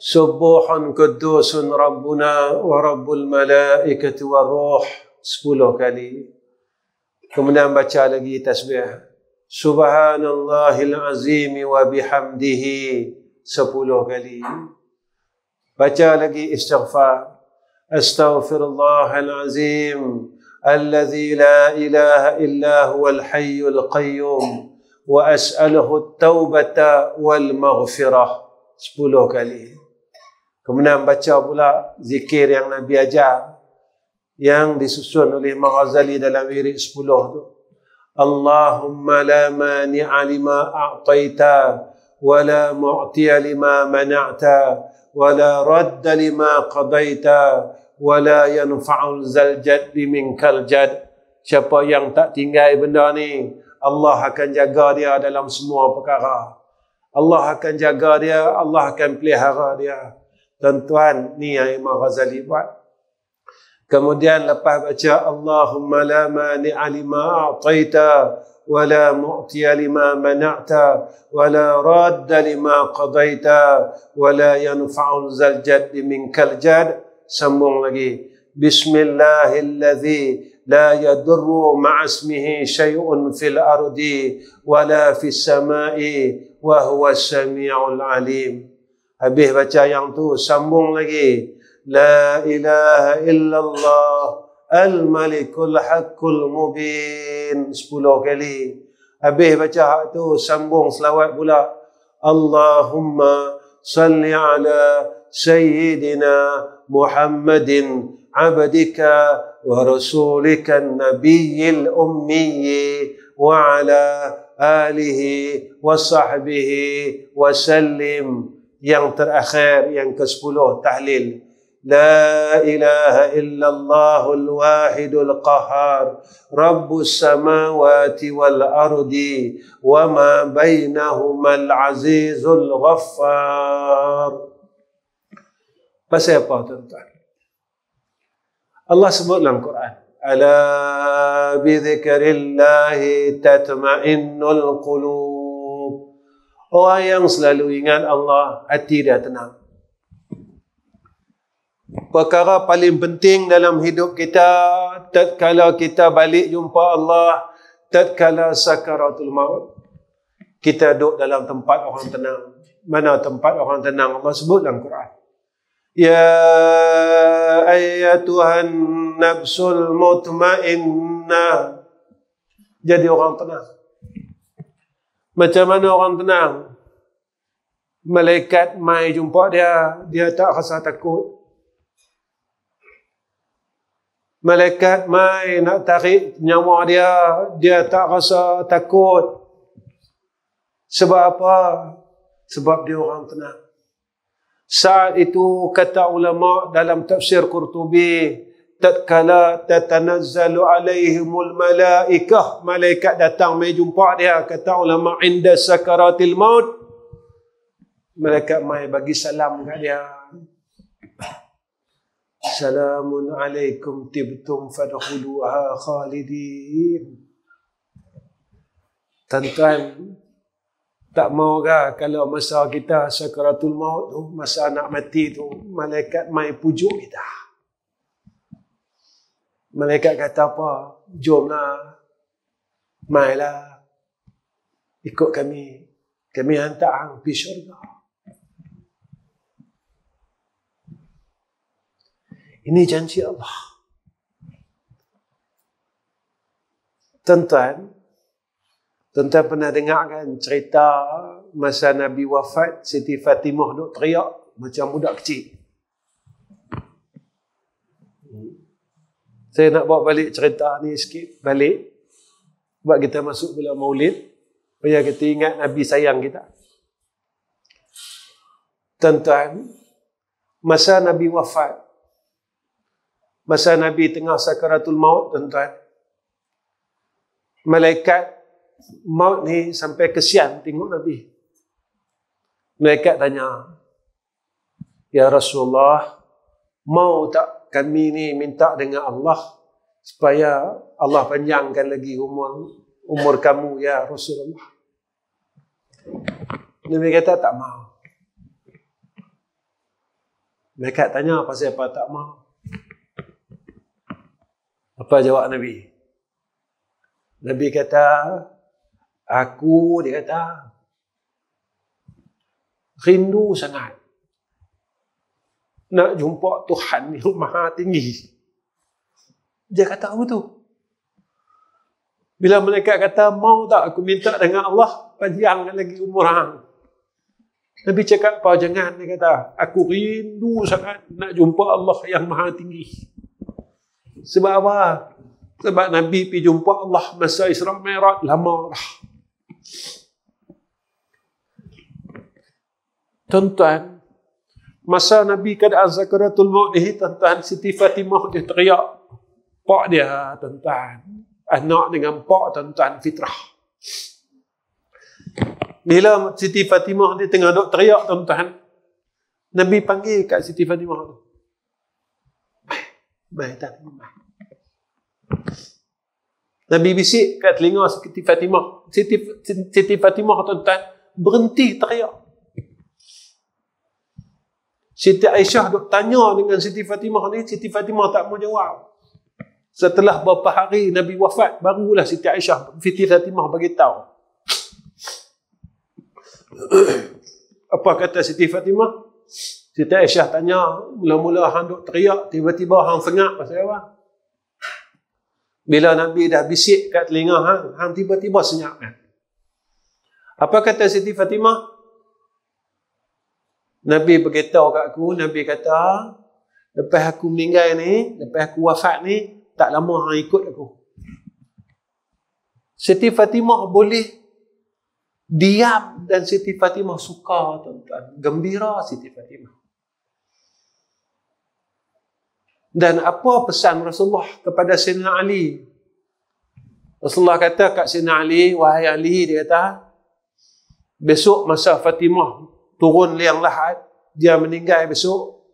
Subuhun Qudusun Rabbuna wa Rabbul Malaikati wa Ruh 10 kali. Kemudian baca lagi tasbih Subhanallahil Azim wa bihamdihi 10 kali. Baca lagi istighfar Astaghfirullahal Azim alladzi la ilaha illa huwal hayyul qayyum wa as'aluhu at-taubata wal maghfirah 10 kali. Kemudian baca pula zikir yang Nabi ajar yang disusun oleh Imam Ghazali dalam wirid 10 tu. Allahumma la mani'a lima a'taita wa la mu'tiya lima mana'ta wa la radda lima qadaita wa la yanfa'ul zal jaddi minkal jad. Siapa yang tak tinggal benda ni, Allah akan jaga dia dalam semua perkara. Allah akan jaga dia, Allah akan pelihara dia. Tuan-tuan, ni yang Imam Ghazali buat. Kemudian lepas baca Allahumma la mani'a lima a'taita wa la mu'tiya lima mana'ta wa la radda lima qadaita wa la yanfa'ul zal jaddi minkal jad. Sambung lagi. Bismillahilladzi la yadurru ma'asmihi syai'un fil ardi wa la fis sama'i wa huwa as-sami'ul 'alim. Habis baca yang tu, sambung lagi. La ilaha illallah al-malikul haqqul mubin 10 kali. Habis baca hak tu, sambung selawat pula. Allahumma salli ala sayyidina Muhammadin abdika wa rasulika nabiyil ummi wa ala alihi wa sahbihi wa sallim. Yang terakhir, yang ke-10, tahlil. La ilaha illallahul wahidul qahar rabbus samawati wal ardi wa ma bainahumal azizul ghaffar. Pasal apa, tuan-tuan? Allah sebut dalam Quran, ala bi dzikrillahi tatma'innul qulub. Orang yang selalu ingat Allah, hati dia tenang. Perkara paling penting dalam hidup kita, tatkala kita balik jumpa Allah, tatkala sakaratul maut, kita duduk dalam tempat orang tenang. Mana tempat orang tenang? Allah sebut dalam Quran. Ya ayyatuhan nafsul mutmainnah. Jadi orang tenang. Macam mana orang tenang? Malaikat mai jumpa dia, dia tak rasa takut. Malaikat mai nak tarik nyawa dia, dia tak rasa takut. Sebab apa? Sebab dia orang tenang. Saat itu kata ulama dalam tafsir Qurtubi, tatkala tatanazzalu alaihimul malaikah, malaikat datang mai jumpa dia, kata ulama inda sakaratil maut, malaikat mai bagi salam kat dia. Assalamun alaikum tibtum fadkhuluha khalidin. Tuan-tuan, tak mau ke kalau masa kita sakaratul maut tu, masa nak mati tu, malaikat mai pujuk kita. Malaikat kata apa? Jomlah, mailah, ikut kami. Kami hantar hang pergi syurga. Ini janji Allah. Tuan-tuan pernah dengar kan cerita masa Nabi wafat, Siti Fatimah duk teriak macam budak kecil. Saya nak bawa balik cerita ni sikit, balik. Sebab kita masuk bulan Maulid, supaya kita ingat Nabi sayang kita. Tuan-tuan, masa Nabi wafat, masa Nabi tengah sakaratul maut, tuan-tuan, malaikat maut ni sampai kesian tengok Nabi. Malaikat tanya, Ya Rasulullah, mau tak kami ni minta dengan Allah supaya Allah panjangkan lagi umur kamu ya Rasulullah. Nabi kata tak mau. Malaikat tanya pasal apa tak mau. Apa jawab Nabi? Nabi kata, dia kata, rindu sangat nak jumpa Tuhan yang maha tinggi. Dia kata apa tu? Bila malaikat kata, mau tak aku minta dengan Allah panjangkan lagi umur hang? Nabi cakap apa? Jangan. Dia kata, aku rindu sangat nak jumpa Allah yang maha tinggi. Sebab apa? Sebab Nabi pergi jumpa Allah masa Isra Mi'raj lama dah. Tuan-tuan, masa Nabi keadaan sakaratul maut ni, tuan-tuan, Siti Fatimah dia teriak. Pak dia, tuan-tuan. Anak dengan pak, tuan-tuan, fitrah. Bila Siti Fatimah dia tengah duk teriak, tuan-tuan, Nabi panggil kat Siti Fatimah tu. Mai. Nabi bisik kat telinga Siti Fatimah. Siti Fatimah, tuan-tuan, berhenti teriak. Siti Aisyah duk tanya dengan Siti Fatimah ni, Siti Fatimah tak mau jawab. Setelah beberapa hari Nabi wafat, barulah Siti Aisyah, Siti Fatimah bagi tahu. Apa kata Siti Fatimah? Siti Aisyah tanya, mula-mula hang duk teriak, tiba-tiba hang sengak pasal apa? Bila Nabi dah bisik kat telinga hang tiba-tiba senyap kan? Apa kata Siti Fatimah? Nabi beritahu kat aku, Nabi kata, lepas aku meninggal ni, lepas aku wafat ni, tak lama hang ikut aku. Siti Fatimah boleh diam dan Siti Fatimah suka, tuan-tuan. Gembira Siti Fatimah. Dan apa pesan Rasulullah kepada Sayyidina Ali? Rasulullah kata kat Sayyidina Ali, wahai Ali, dia kata, besok masa Fatimah turun liang lahat, dia meninggal besok,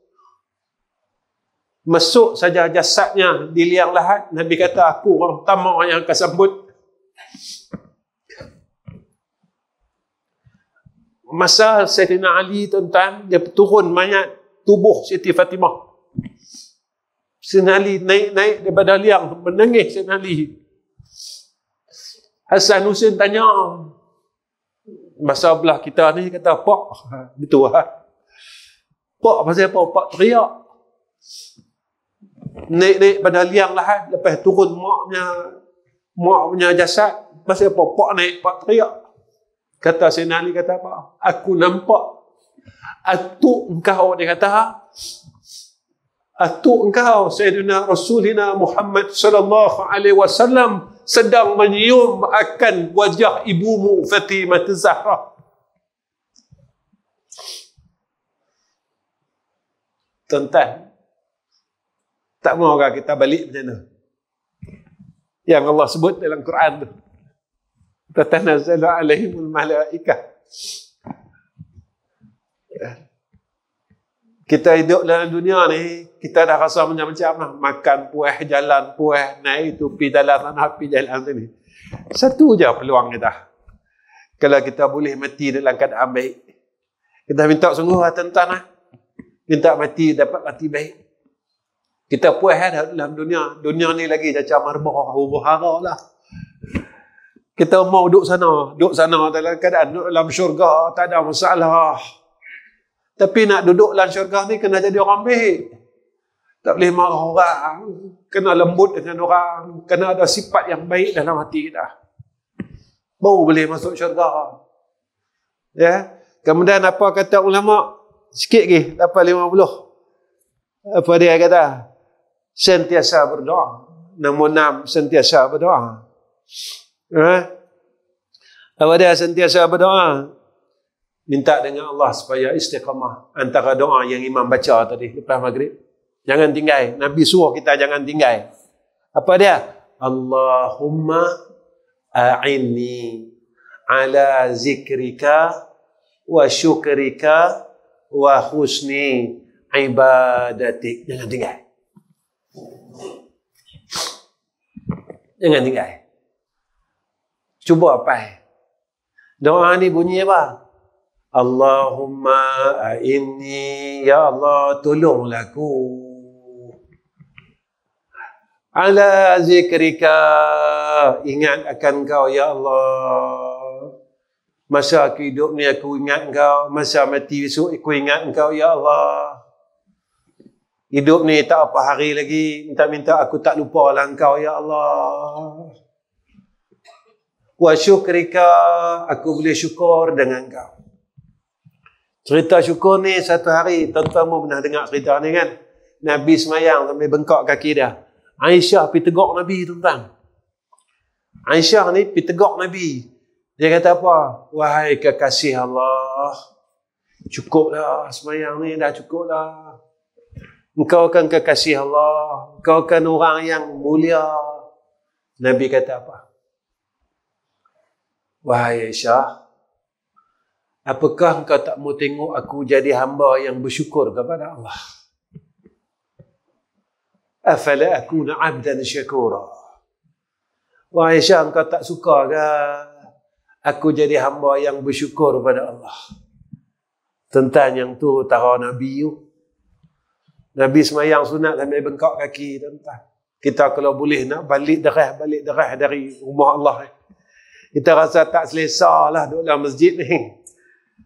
masuk saja jasadnya di liang lahat, Nabi kata, aku orang pertama yang akan sambut. Masa Sayyidina Ali, tuan-tuan, dia turun mayat tubuh Siti Fatimah. Sayyidina Ali naik daripada liang, menangis Sayyidina Ali. Hasan Husain tanya, masa belah kita ni, kata, Pak, gitu lah. Pak, pasal apa? Pak teriak. Naik pada liang lahat, lepas turun mak punya jasad. Pasal apa? Pak naik, Pak teriak. Kata Sayyidina Ali, kata apa? Aku nampak atuk engkau, dia kata, atuk engkau Sayyidina Rasulina Muhammad sallallahu alaihi wasallam sedang menyium akan wajah ibumu Fatimah Zahra. Tuan-tuan, tak maukah kita balik macam mana? Yang Allah sebut dalam Quran tu. Tatanazzalu alaihimul malaikah. Kita hidup dalam dunia ni, kita dah rasa macam-macam lah. Makan puas, jalan puas, naik tu, pergi jalan sana, pergi jalan sini. Satu je peluang kita. Kalau kita boleh mati dalam keadaan baik. Kita minta sungguh lah, tuan-tuan lah. Minta mati, dapat mati baik. Kita puas dah dalam dunia. Dunia ni lagi macam marbah, huru-hara lah. Kita mau duduk sana dalam keadaan duduk dalam syurga, tak ada masalah. Tapi nak duduk dalam syurga ni kena jadi orang baik. Tak boleh marah orang. Kena lembut dengan orang. Kena ada sifat yang baik dalam hati kita. Baru boleh masuk syurga. Ya. Kemudian apa kata ulama? Sikit lagi, 8.50. Apa dia kata? Sentiasa berdoa. Nombor 6, sentiasa berdoa. Apa dia sentiasa berdoa? Minta dengan Allah supaya istiqamah antara doa yang imam baca tadi lepas maghrib. Jangan tinggal. Nabi suruh kita jangan tinggal. Apa dia? Allahumma a'inni ala zikrika wa syukrika wa husni ibadatik. Jangan tinggal. Jangan tinggal. Cuba apa? Doa ni bunyi apa? Allahumma a'inni, ya Allah tolonglah aku ala zikrika, ingat akan kau ya Allah. Masa aku hidup ni aku ingat kau, masa mati besok aku ingat kau ya Allah. Hidup ni tak apa hari lagi, minta-minta aku tak lupa lah kau ya Allah. Wa syukrika, aku boleh syukur dengan kau. Cerita syukur ni satu hari, tuan-tuan pernah dengar cerita ni kan? Nabi semayang sampai bengkak kaki dia. Aisyah pergi tegak Nabi, tuan-tuan. Aisyah ni pergi tegak Nabi. Dia kata apa? Wahai kekasih Allah, cukuplah semayang ni, dah cukuplah. Engkau kan kekasih Allah, engkau kan orang yang mulia. Nabi kata apa? Wahai Aisyah, apakah engkau tak mau tengok aku jadi hamba yang bersyukur kepada Allah? Afala akuna 'abdan syakura. Wahai Aisyah, engkau tak suka ke aku jadi hamba yang bersyukur kepada Allah? Tentang yang tu tahu Nabi tu. Nabi semayang sunat sampai bengkak kaki, tuan-tuan. Kita kalau boleh nak balik derah dari rumah Allah, kita rasa tak selesa lah duduk dalam masjid ni.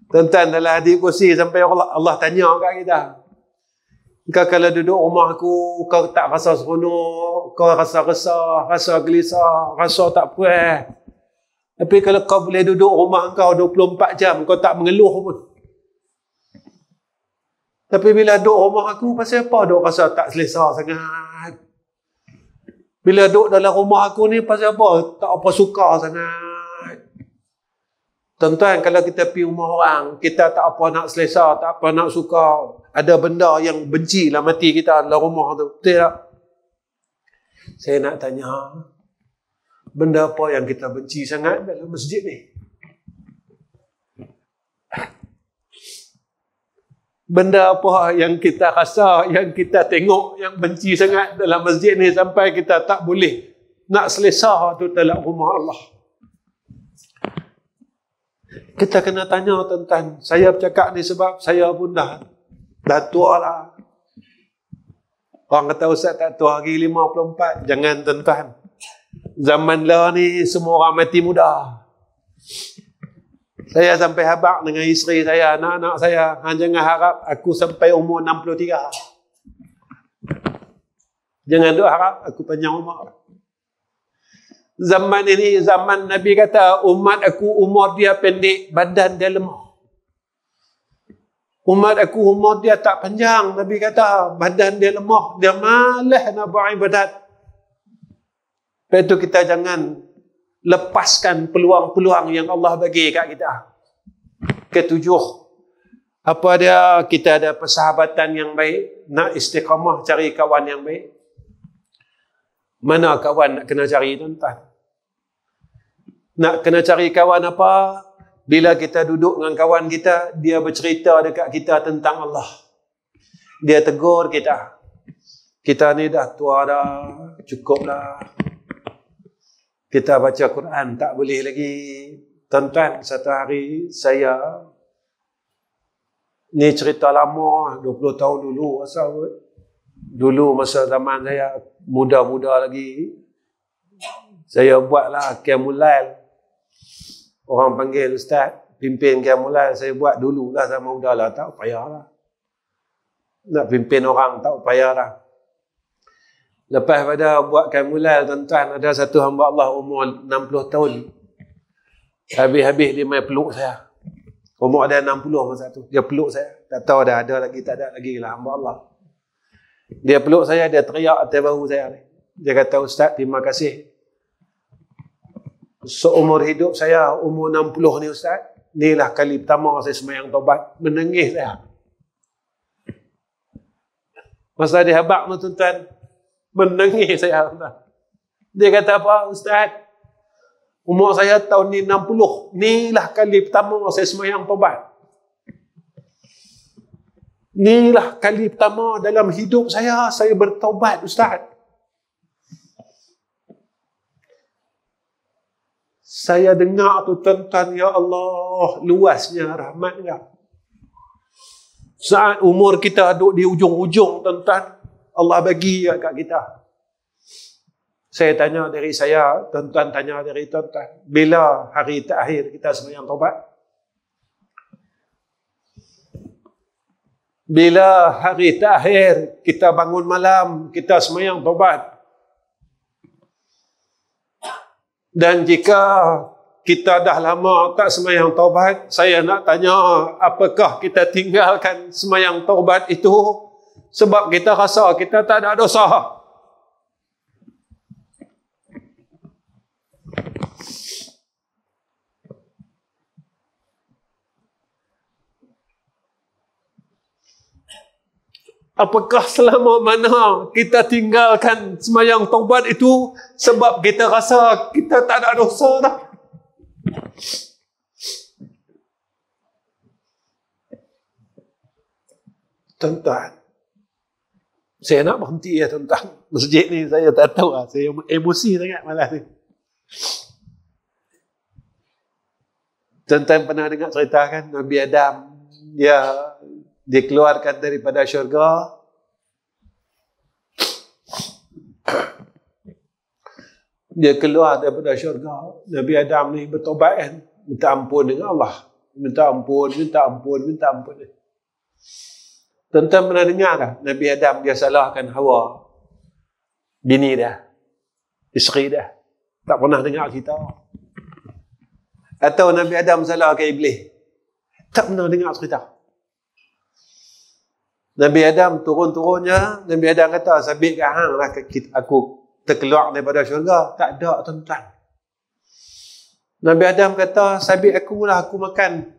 Tuan-tuan, dalam hadis kursi sampai Allah tanya kat kita, kau kalau duduk rumah aku, kau tak rasa seronok, kau rasa resah, rasa gelisah, rasa tak puas. Tapi kalau kau boleh duduk rumah kau 24 jam, kau tak mengeluh pun. Tapi bila duduk rumah aku, pasal apa duduk rasa tak selesa sangat? Bila duduk dalam rumah aku ni, pasal apa tak apa suka sangat? Tuan-tuan, kalau kita pergi rumah orang, kita tak apa nak selesa, tak apa nak suka. Ada benda yang benci dalam hati kita dalam rumah tu. Betul tak? Saya nak tanya, benda apa yang kita benci sangat dalam masjid ni? Benda apa yang kita rasa, yang kita tengok, yang benci sangat dalam masjid ni sampai kita tak boleh nak selesa tu dalam rumah Allah? Kita kena tanya, tuan-tuan. Saya bercakap ni sebab saya pun dah tua lah. Orang kata Ustaz tak tua lagi 54. Jangan, tuan-tuan. Zaman lah ni semua orang mati muda. Saya sampai habaq dengan isteri saya, anak-anak saya. Jangan harap aku sampai umur 63. Jangan duk harap aku panjang umur. Zaman ini, zaman Nabi kata, umat aku umur dia pendek, badan dia lemah. Umat aku umur dia tak panjang, Nabi kata, badan dia lemah, dia malas nak buat ibadat. Lepas itu kita jangan lepaskan peluang-peluang yang Allah bagi kat kita. Ketujuh, apa dia? Kita ada persahabatan yang baik, nak istiqamah cari kawan yang baik. Mana kawan nak kena cari, tuan-tuan? Nak kena cari kawan apa? Bila kita duduk dengan kawan kita, dia bercerita dekat kita tentang Allah. Dia tegur kita. Kita ni dah tua dah, cukup dah. Kita baca Quran tak boleh lagi. Tuan-tuan, satu hari saya, ni cerita lama, 20 tahun dulu, dulu masa zaman saya muda-muda lagi, saya buatlah Qiyamul Lail. Orang panggil Ustaz, pimpin Qiyamul Lail. Saya buat dululah sama muda lah, tak payahlah. Nak pimpin orang tak payahlah. Lepas pada buat Qiyamul Lail, tuan-tuan, ada satu hamba Allah umur 60 tahun. Habis-habis dia main peluk saya. Umur ada 60 masa tu. Dia peluk saya. Tak tahu dah ada lagi, tak ada lagi lah hamba Allah. Dia peluk saya, dia teriak atas bahu saya. Dia kata, Ustaz, terima kasih. Seumur hidup saya, umur 60 ni Ustaz, inilah kali pertama saya sembahyang taubat. Menangis saya. Masa dia habaq tu, tuan-tuan, menangis saya, tuan-tuan. Dia kata apa? Ustaz, umur saya tahun ni 60. Inilah kali pertama saya sembahyang taubat. Inilah kali pertama dalam hidup saya bertaubat, Ustaz. Saya dengar tu tuan-tuan, ya Allah, luasnya rahmat dia. Saat umur kita duduk di ujung-ujung, tuan-tuan, Allah bagi kat kita. Saya tanya dari saya, tuan-tuan tanya dari tuan-tuan, bila hari terakhir kita sembahyang taubat? Bila hari terakhir kita bangun malam, kita sembahyang taubat? Dan jika kita dah lama tak sembahyang taubat, saya nak tanya, apakah kita tinggalkan sembahyang taubat itu sebab kita rasa kita tak ada dosa? Apakah selama mana kita tinggalkan sembahyang taubat itu sebab kita rasa kita tak ada dosa dah? Tuan-tuan, saya nak berhenti ya tuan-tuan. Masjid ni saya tak tahu lah. Saya emosi sangat malam ni. Tuan-tuan pernah dengar cerita kan Nabi Adam, dia dikeluarkan daripada syurga. Dia keluar daripada syurga. Nabi Adam ni bertobat kan, minta ampun dengan Allah. Minta ampun. Tuan-tuan pernah dengar tak? Nabi Adam dia salahkan Hawa, bini dia, isteri dia. Tak pernah dengar cerita. Atau Nabi Adam salahkan Iblis. Tak pernah dengar cerita. Nabi Adam turun-turunnya, Nabi Adam kata, sabit kat hang lah aku terkeluar daripada syurga. Tak ada tuan-tuan. Nabi Adam kata, sabit aku lah, aku makan.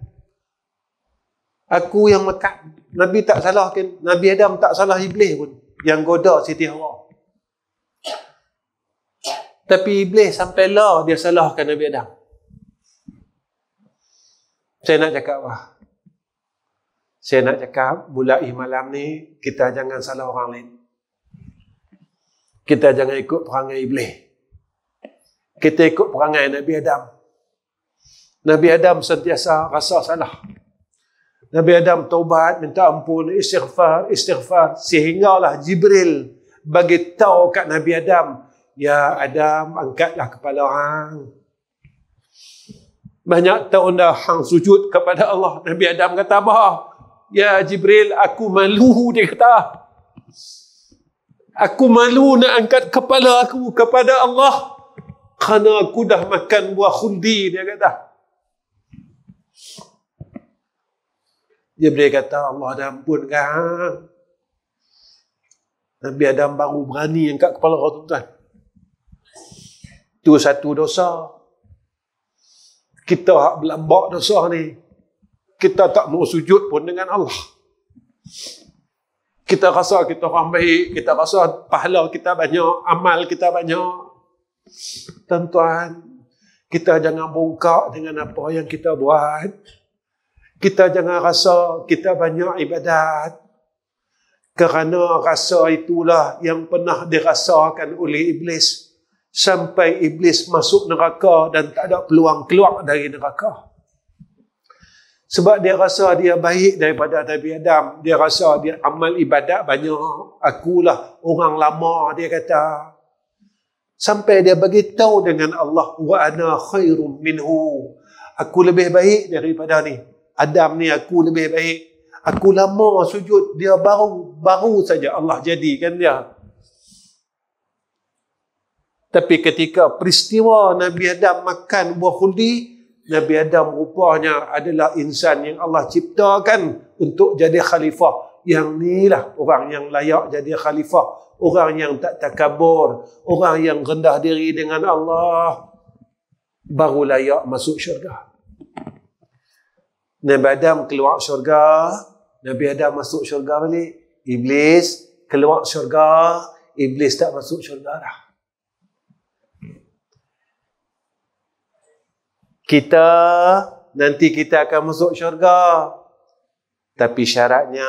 Aku yang makan. Nabi tak salahkan, Nabi Adam tak salah Iblis pun yang goda Siti Hawa. Tapi Iblis sampailah dia salahkan Nabi Adam. Saya nak cakap apa? Saya nak cakap, mulai malam ni, kita jangan salah orang lain. Kita jangan ikut perangai Iblis. Kita ikut perangai Nabi Adam. Nabi Adam sentiasa rasa salah. Nabi Adam taubat, minta ampun, istighfar. Sehinggalah Jibril bagi tahu kat Nabi Adam, ya Adam, angkatlah kepala hang. Banyak tahun dah hang sujud kepada Allah. Nabi Adam kata apa? Ya Jibril, aku malu, dia kata. Aku malu nak angkat kepala aku kepada Allah kerana aku dah makan buah khuldi, dia kata. Jibril kata, Allah dah ampunkan. Nabi Adam baru berani angkat kepala orang, tuan-tuan. Itu satu dosa. Kita hak berlambak dosa ni. Kita tak mau sujud pun dengan Allah. Kita rasa kita orang baik. Kita rasa pahala kita banyak. Amal kita banyak. Tuan-tuan, kita jangan bongkak dengan apa yang kita buat. Kita jangan rasa kita banyak ibadat. Kerana rasa itulah yang pernah dirasakan oleh Iblis. Sampai Iblis masuk neraka dan tak ada peluang keluar dari neraka. Sebab dia rasa dia baik daripada Nabi Adam. Dia rasa dia amal ibadat banyak. Akulah orang lama, dia kata. Sampai dia bagi tahu dengan Allah, wa ana khairum minhu. Aku lebih baik daripada ni. Adam ni aku lebih baik. Aku lama sujud, dia baru saja Allah jadikan dia. Tapi ketika peristiwa Nabi Adam makan buah khuldi, Nabi Adam rupanya adalah insan yang Allah ciptakan untuk jadi khalifah. Yang inilah orang yang layak jadi khalifah. Orang yang tak takabur. Orang yang rendah diri dengan Allah. Baru layak masuk syurga. Nabi Adam keluar syurga. Nabi Adam masuk syurga balik. Iblis keluar syurga. Iblis tak masuk syurga dah. Nanti kita akan masuk syurga. Tapi syaratnya,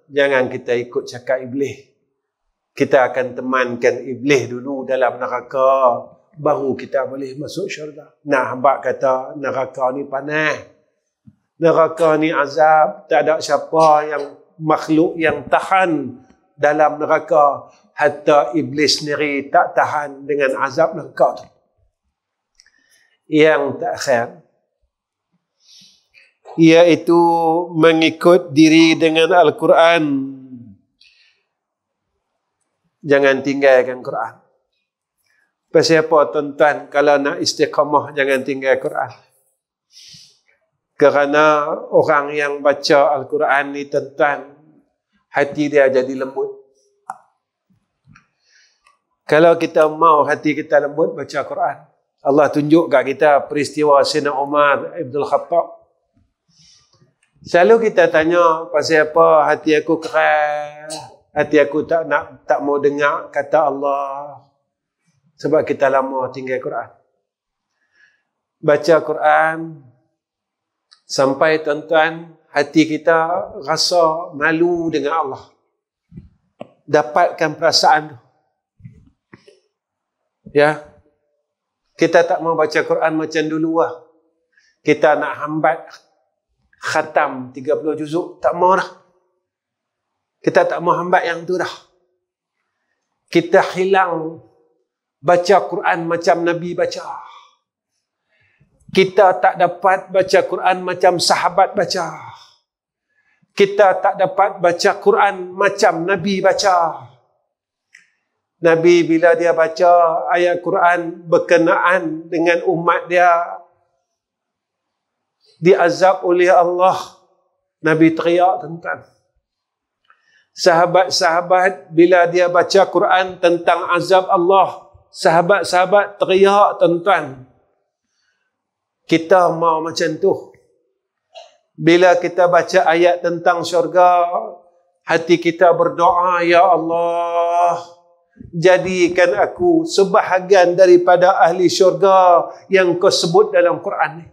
jangan kita ikut cakap Iblis. Kita akan temankan Iblis dulu dalam neraka. baru kita boleh masuk syurga. Nah, hamba kata neraka ni panas. Neraka ni azab. Tak ada siapa yang makhluk yang tahan dalam neraka. Hatta iblis sendiri tak tahan dengan azab neraka tu. Yang terakhir, iaitu mengikut diri dengan Al-Quran. Jangan tinggalkan Quran. Pasal apa tuan-tuan, kalau nak istiqamah jangan tinggal Quran. Kerana orang yang baca Al-Quran ni tuan-tuan, hati dia jadi lembut. Kalau kita mau hati kita lembut, baca Quran. Allah tunjuk kat kita peristiwa Sayyidina Umar Ibn Khattab. Selalu kita tanya, pasal apa hati aku keras, hati aku tak mau dengar kata Allah. Sebab kita lama tinggal Quran. Baca Quran, sampai tuan-tuan, hati kita rasa malu dengan Allah. Dapatkan perasaan tu. Ya, kita tak mau baca Quran macam dulu lah. Kita nak hambat khatam 30 juzuk, tak mau dah. Kita tak mau hambat yang tu dah. Kita hilang baca Quran macam Nabi baca. Kita tak dapat baca Quran macam sahabat baca. Kita tak dapat baca Quran macam Nabi baca. Nabi bila dia baca ayat Quran berkenaan dengan umat dia diazab oleh Allah, Nabi teriak tuan-tuan. Sahabat-sahabat bila dia baca Quran tentang azab Allah, sahabat-sahabat teriak tuan-tuan. Kita mau macam tu. Bila kita baca ayat tentang syurga, hati kita berdoa, ya Allah, jadikan aku sebahagian daripada ahli syurga yang kau sebut dalam Quran ni.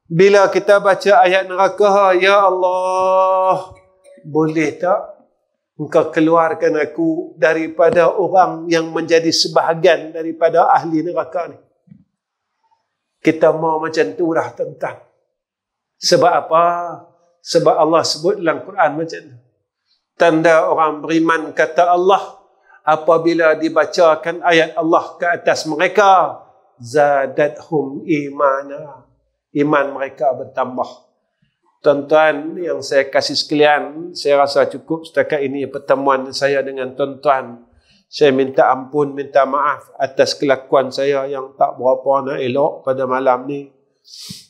Bila kita baca ayat neraka, ya Allah, boleh tak engkau keluarkan aku daripada orang yang menjadi sebahagian daripada ahli neraka ni. Kita mau macam tu dah tuan-tuan. Sebab apa? Sebab Allah sebut dalam Quran macam tu. Tanda orang beriman kata Allah, apabila dibacakan ayat Allah ke atas mereka, zadathum imana. Iman mereka bertambah. Tuan-tuan yang saya kasih sekalian, saya rasa cukup setakat ini pertemuan saya dengan tuan-tuan. Saya minta ampun, minta maaf atas kelakuan saya yang tak berapa nak elok pada malam ni.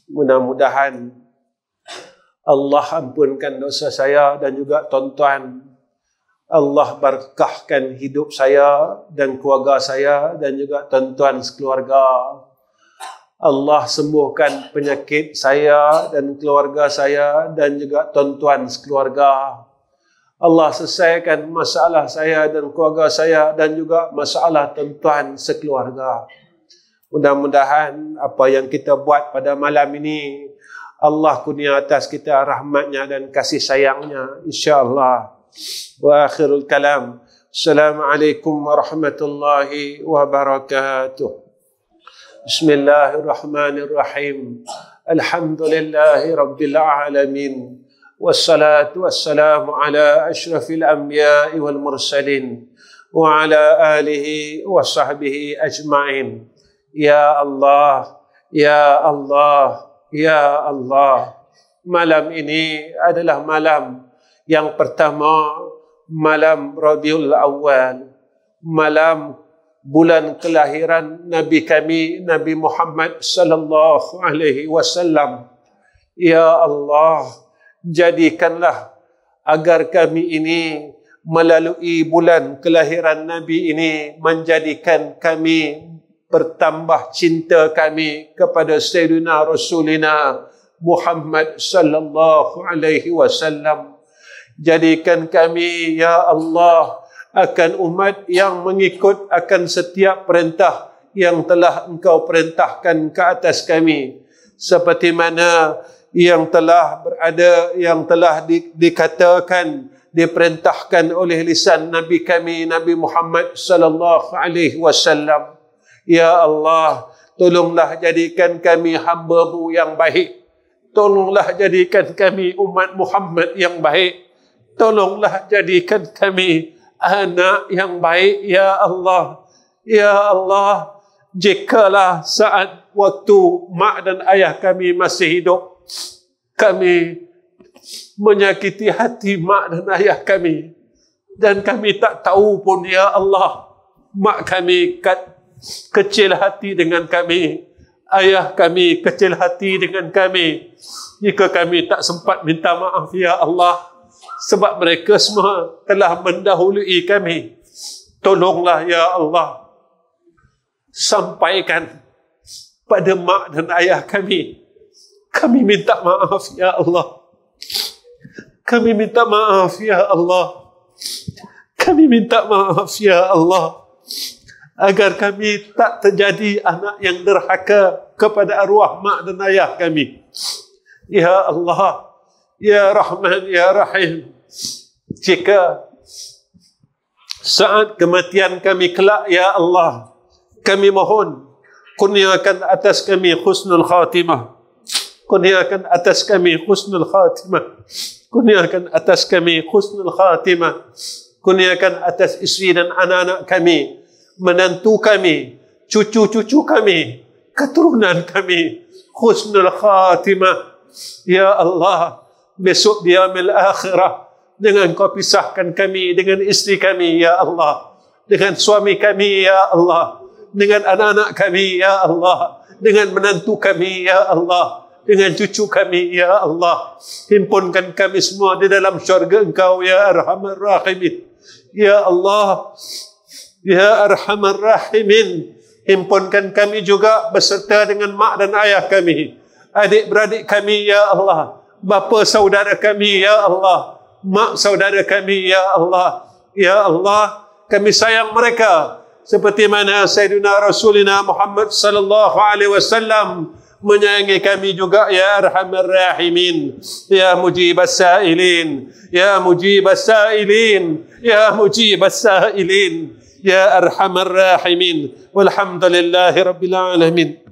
Mudah-mudahan Allah ampunkan dosa saya dan juga tuan-tuan. Allah berkahkan hidup saya dan keluarga saya dan juga tuan-tuan sekeluarga. Allah sembuhkan penyakit saya dan keluarga saya dan juga tuan-tuan sekeluarga. Allah selesaikan masalah saya dan keluarga saya dan juga masalah tuan-tuan sekeluarga. Mudah-mudahan apa yang kita buat pada malam ini, Allah kurnia atas kita rahmatnya dan kasih sayangnya, insya-Allah. Wa akhirul kalam. Assalamualaikum warahmatullahi wabarakatuh. Bismillahirrahmanirrahim. Alhamdulillahi rabbil alamin. Wassalatu wassalamu ala asyrafil anbiya'i wal mursalin wa ala alihi wa sahbihi ajma'in. Ya Allah, ya Allah, ya Allah. Malam ini adalah malam yang pertama, malam Rabiul Awal, malam bulan kelahiran Nabi kami, Nabi Muhammad sallallahu alaihi wasallam. Ya Allah, jadikanlah agar kami ini melalui bulan kelahiran Nabi ini menjadikan kami bertambah cinta kami kepada Sayyidina Rasulina Muhammad sallallahu alaihi wasallam. Jadikan kami, ya Allah, akan umat yang mengikut akan setiap perintah yang telah Engkau perintahkan ke atas kami, seperti mana yang telah berada, yang telah dikatakan, diperintahkan oleh lisan Nabi kami, Nabi Muhammad sallallahu alaihi wasallam. Ya Allah, tolonglah jadikan kami hamba-Mu yang baik. Tolonglah jadikan kami umat Muhammad yang baik. Tolonglah jadikan kami anak yang baik, Ya Allah. Ya Allah, jikalau saat waktu mak dan ayah kami masih hidup, kami menyakiti hati mak dan ayah kami, dan kami tak tahu pun, Ya Allah, mak kami kecil hati dengan kami, ayah kami kecil hati dengan kami. Jika kami tak sempat minta maaf, Ya Allah, sebab mereka semua telah mendahului kami, tolonglah, Ya Allah, sampaikan pada mak dan ayah kami, kami minta maaf, Ya Allah. Kami minta maaf, Ya Allah. Kami minta maaf, Ya Allah, agar kami tak terjadi anak yang derhaka kepada arwah mak dan ayah kami. Ya Allah, Ya Rahman, Ya Rahim, jika saat kematian kami kelak, Ya Allah, kami mohon kurniakan atas kami husnul khatimah. Kurniakan atas kami husnul khatimah. Kurniakan atas kami husnul khatimah. Kurniakan atas isteri dan anak-anak kami, menantu kami, cucu-cucu kami, keturunan kami, husnul khatimah. Ya Allah, besok di yaumil akhirah, dengan Kau pisahkan kami dengan isteri kami, Ya Allah, dengan suami kami, Ya Allah, dengan anak-anak kami, Ya Allah, dengan menantu kami, Ya Allah, dengan cucu kami, Ya Allah. Himpunkan kami semua di dalam syurga Engkau, Ya Arhamar Rahimin. Ya Allah, Ya Arhamar Rahimin, himpunkan kami juga beserta dengan mak dan ayah kami, adik-beradik kami, Ya Allah, bapa saudara kami, Ya Allah, mak saudara kami, Ya Allah. Ya Allah, kami sayang mereka seperti mana Sayyidina Rasulina Muhammad sallallahu alaihi wasallam menyayangi kami juga, Ya Arhamar Rahimin. Ya Mujibas Sa'ilin, Ya Mujibas Sa'ilin, Ya Mujibas Sa'ilin, Ya Arhamar Rahimin. Walhamdulillahi Rabbil Alamin.